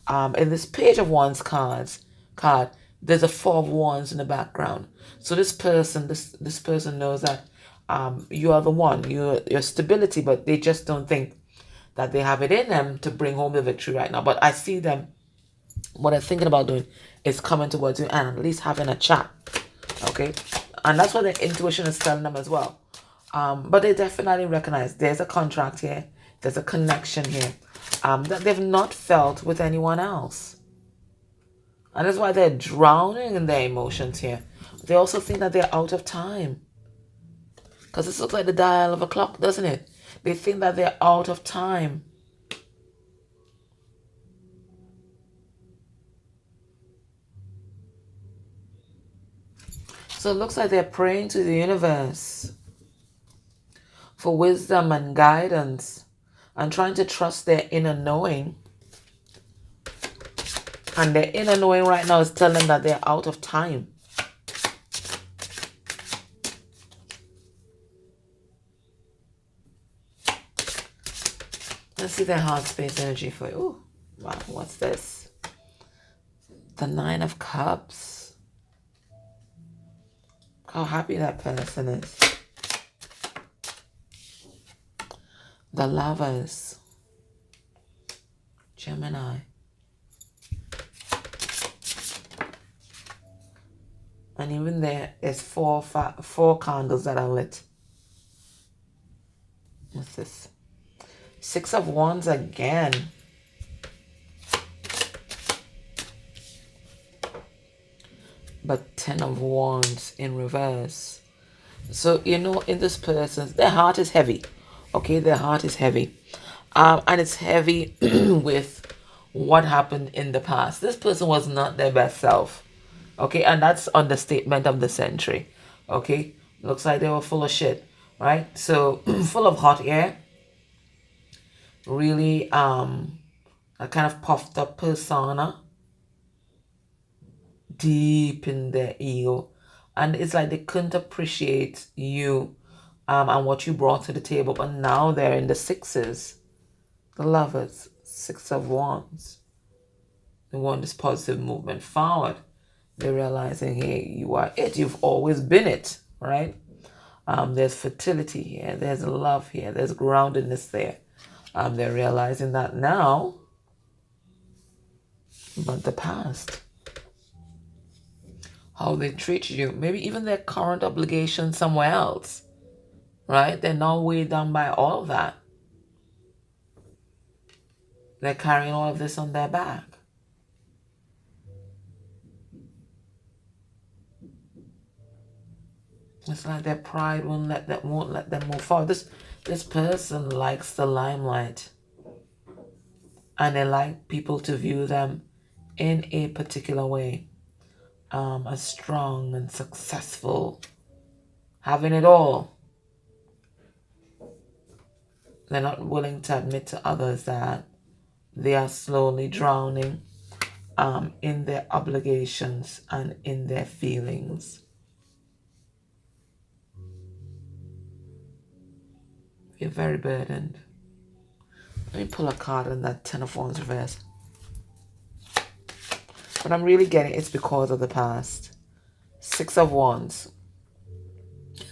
Speaker 1: in this Page of Wands card, there's a 4 of Wands in the background. So this person knows that you are the one, your stability, but they just don't think that they have it in them to bring home the victory right now. But I see them, what they're thinking about doing is coming towards you and at least having a chat. Okay? And that's what their intuition is telling them as well. But they definitely recognize there's a contract here. There's a connection here that they've not felt with anyone else. And that's why they're drowning in their emotions here. They also think that they're out of time. Because this looks like the dial of a clock, doesn't it? They think that they're out of time. So it looks like they're praying to the universe for wisdom and guidance and trying to trust their inner knowing. And their inner knowing right now is telling them that they're out of time. Let's see their heart space energy for you. Ooh, wow, what's this? The 9 of Cups. How happy that person is. The Lovers. Gemini. And even there is four candles that are lit. What's this? 6 of Wands again. But 10 of Wands in reverse. So, you know, in this person's, their heart is heavy. Okay, their heart is heavy. And it's heavy with what happened in the past. This person was not their best self. Okay, and that's understatement of the century. Okay, looks like they were full of shit, right? So, full of hot air. Really, a kind of puffed up persona. Deep in their ego. And it's like they couldn't appreciate you and what you brought to the table. But now they're in the 6s. The Lovers. 6 of Wands. They want this positive movement forward. They're realizing, hey, you are it. You've always been it, right? There's fertility here. There's love here. There's groundedness there. They're realizing that now. But the past. How they treat you. Maybe even their current obligations somewhere else. Right? They're not weighed down by all of that. They're carrying all of this on their back. It's like their pride won't let them move forward. This person likes the limelight. And they like people to view them in a particular way. As strong and successful. Having it all. They're not willing to admit to others that they are slowly drowning in their obligations and in their feelings. You're very burdened. Let me pull a card on that Ten of Wands reverse. But I'm really getting it's because of the past. Six of Wands.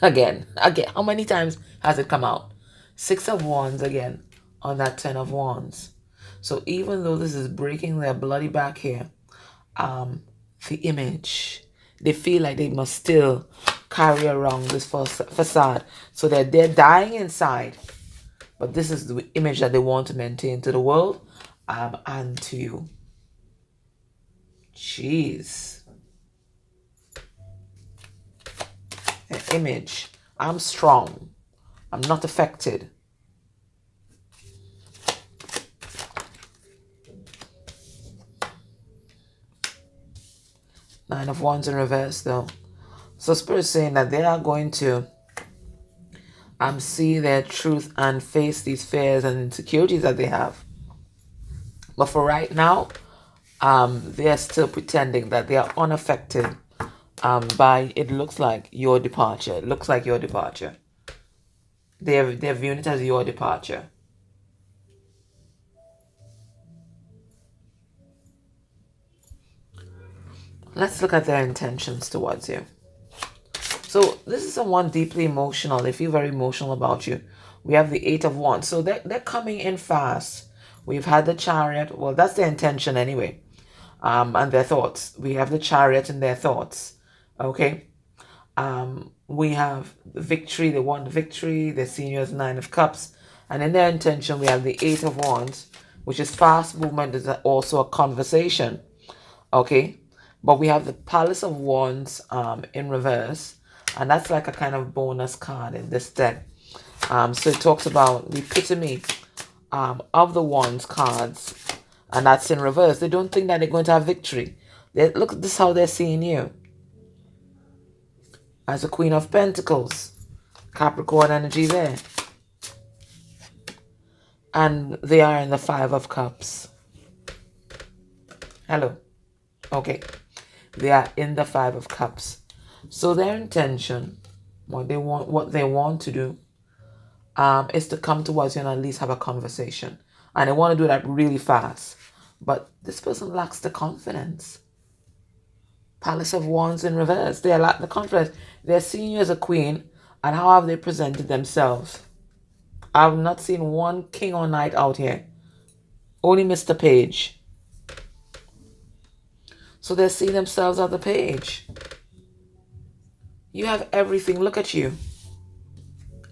Speaker 1: Again. How many times has it come out? Six of Wands again on that Ten of Wands. So even though this is breaking their bloody back here, the image, they feel like they must still carry around this facade. So they're dying inside. But this is the image that they want to maintain to the world and to you. Jeez. An image. I'm strong. I'm not affected. Nine of Wands in reverse though. So Spirit is saying that they are going to see their truth and face these fears and insecurities that they have. But for right now, they are still pretending that they are unaffected by, it looks like, your departure. It looks like your departure. They're viewing it as your departure. Let's look at their intentions towards you. So this is someone deeply emotional. They feel very emotional about you. We have the Eight of Wands. So they're coming in fast. We've had the Chariot. Well, that's their intention anyway. And their thoughts. We have the Chariot and their thoughts. Okay. We have the victory. They want victory. They're seeing you as Nine of Cups. And in their intention, we have the Eight of Wands, which is fast movement. Is also a conversation. Okay. But we have the Palace of Wands in reverse. And that's like a kind of bonus card in this deck. So it talks about the epitome of the Wands cards. And that's in reverse. They don't think that they're going to have victory. Look, this is how they're seeing you. As a Queen of Pentacles. Capricorn energy there. And they are in the Five of Cups. Hello. Okay. They are in the Five of Cups. So their intention, what they want to do, is to come towards you and at least have a conversation. And they want to do that really fast. But this person lacks the confidence. Palace of Wands in reverse. They lack the confidence. They're seeing you as a queen. And how have they presented themselves? I've not seen one king or knight out here. Only Mr. Page. So they're seeing themselves as the page. You have everything. Look at you.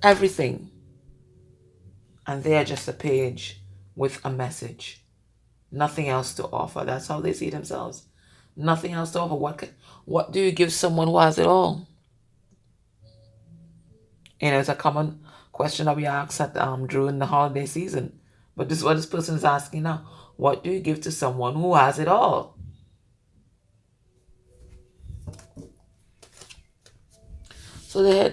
Speaker 1: Everything. And they are just a page with a message. Nothing else to offer. That's how they see themselves. Nothing else to offer. What do you give someone who has it all? You know, it's a common question that we ask at during the holiday season. But this is what this person is asking now. What do you give to someone who has it all? So they're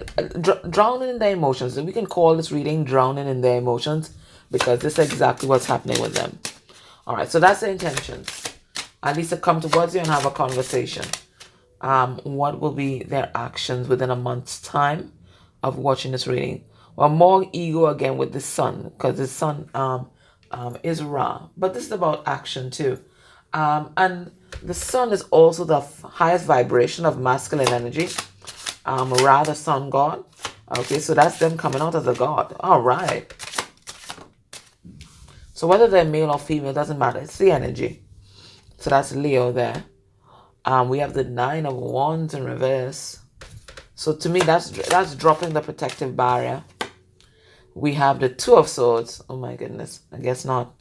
Speaker 1: drowning in their emotions. And we can call this reading drowning in their emotions because this is exactly what's happening with them. All right, so that's the intentions. At least to come towards you and have a conversation. What will be their actions within a month's time of watching this reading? Well, more ego again with the sun because the sun is Ra. But this is about action too. And the sun is also the highest vibration of masculine energy. Ra, the sun god. Okay, so that's them coming out as a god. All right. So whether they're male or female, doesn't matter. It's the energy. So that's Leo there. We have the Nine of Wands in reverse. So to me, that's dropping the protective barrier. We have the Two of Swords. Oh my goodness. I guess not.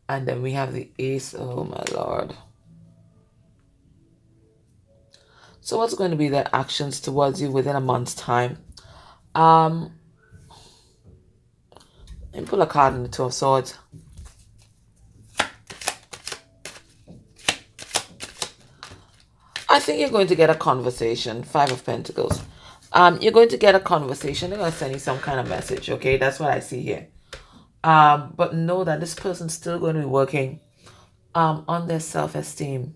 Speaker 1: And then we have the Ace. Oh my Lord. So what's going to be their actions towards you within a month's time? Let me pull a card in the Two of Swords. I think you're going to get a conversation. Five of Pentacles. You're going to get a conversation. They're going to send you some kind of message, okay? That's what I see here. But know that this person's still going to be working on their self-esteem.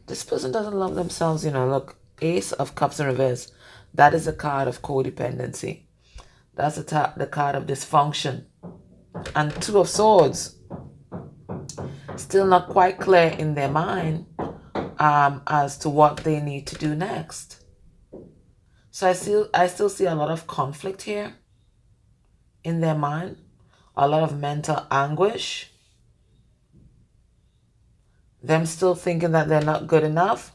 Speaker 1: This person doesn't love themselves, look, Ace of Cups in reverse. That is a card of codependency. That's the card of dysfunction. And Two of Swords. Still not quite clear in their mind as to what they need to do next. So I still see a lot of conflict here in their mind. A lot of mental anguish. Them still thinking that they're not good enough,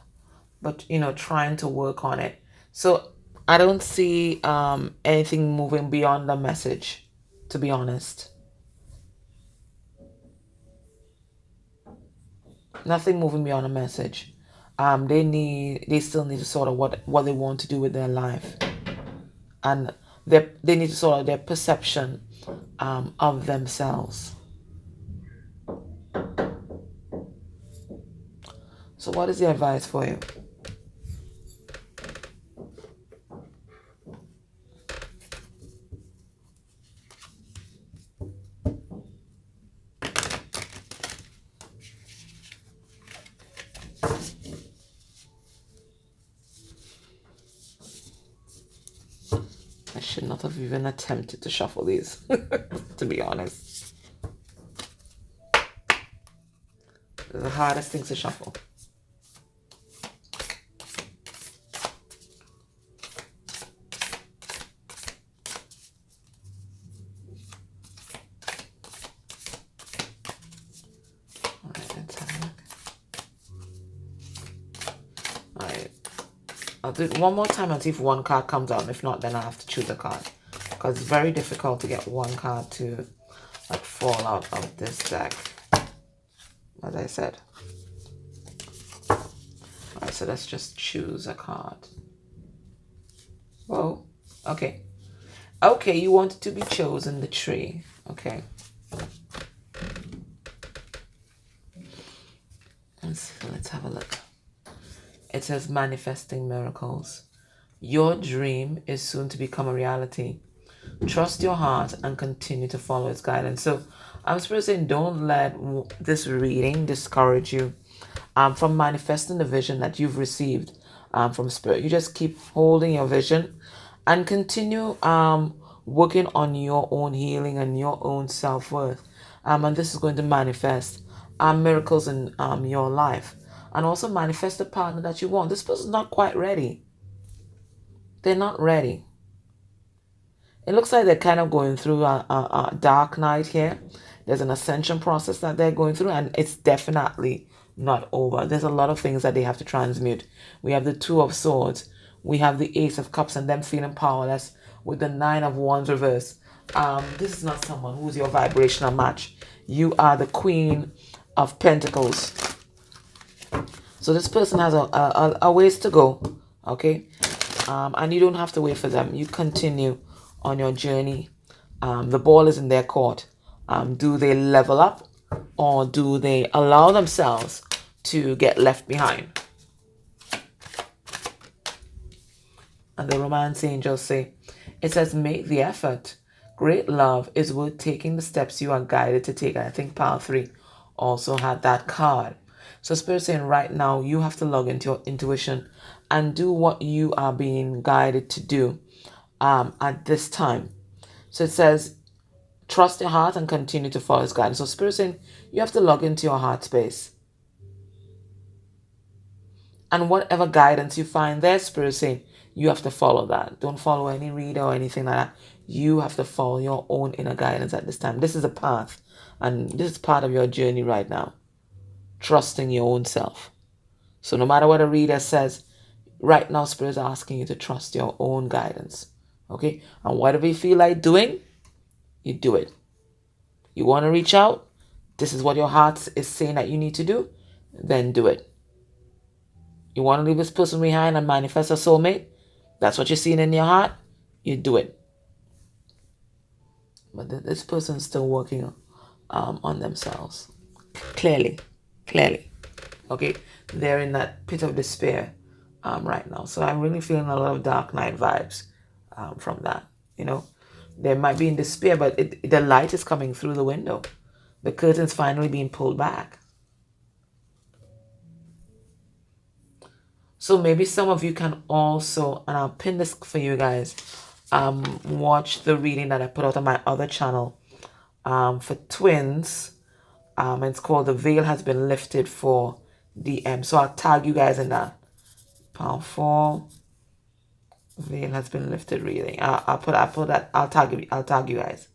Speaker 1: but trying to work on it. So I don't see anything moving beyond the message, to be honest. Nothing moving beyond a message. They still need to sort of what they want to do with their life, and they need to sort of their perception of themselves. So what is the advice for you? I should not have even attempted to shuffle these, to be honest. They're the hardest things to shuffle. I'll do it one more time and see if one card comes out. If not, then I have to choose a card. Because it's very difficult to get one card to fall out of this deck. As I said. Alright, so let's just choose a card. Whoa. Okay. Okay, you wanted to be chosen, the tree. Okay. Let's have a look. It says manifesting miracles. Your dream is soon to become a reality. Trust your heart and continue to follow its guidance. So I'm supposed to say, don't let this reading discourage you from manifesting the vision that you've received from Spirit. You just keep holding your vision and continue working on your own healing and your own self-worth. And this is going to manifest miracles in your life. And also manifest the partner that you want. This person's not quite ready. They're not ready. It looks like they're kind of going through a dark night here. There's an ascension process that they're going through, and it's definitely not over. There's a lot of things that they have to transmute. We have the Two of Swords. We have the Ace of Cups and them feeling powerless with the Nine of Wands reverse. This is not someone who's your vibrational match. You are the Queen of Pentacles. So this person has a ways to go, okay? And you don't have to wait for them. You continue on your journey. The ball is in their court. Do they level up or do they allow themselves to get left behind? And the romance angels say, it says, make the effort. Great love is worth taking the steps you are guided to take. And I think pile 3 also had that card. So Spirit saying right now, you have to log into your intuition and do what you are being guided to do at this time. So it says, trust your heart and continue to follow its guidance. So Spirit saying, you have to log into your heart space. And whatever guidance you find there, Spirit saying, you have to follow that. Don't follow any reader or anything like that. You have to follow your own inner guidance at this time. This is a path. And this is part of your journey right now. Trusting your own self. So no matter what a reader says, right now Spirit is asking you to trust your own guidance. Okay? And whatever you feel like doing, you do it. You want to reach out? This is what your heart is saying that you need to do? Then do it. You want to leave this person behind and manifest a soulmate? That's what you're seeing in your heart? You do it. But this person's still working on themselves. Clearly. Okay? They're in that pit of despair right now. So I'm really feeling a lot of dark night vibes from that, They might be in despair, but the light is coming through the window. The curtain's finally being pulled back. So maybe some of you can also, and I'll pin this for you guys, watch the reading that I put out on my other channel for twins. It's called The Veil Has Been Lifted for DM. So I'll tag you guys in that. Powerful. Veil Has Been Lifted reading. I'll put that. I'll tag you guys.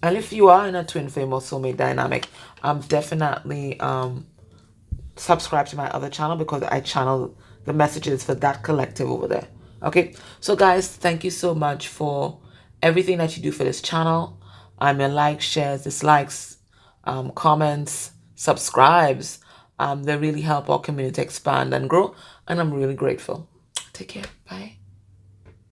Speaker 1: And if you are in a twin flame or soulmate dynamic, definitely subscribe to my other channel, because I channel the messages for that collective over there. Okay, so guys, thank you so much for everything that you do for this channel. Your likes, shares, dislikes, comments, subscribes. They really help our community expand and grow, and I'm really grateful. Take care. Bye.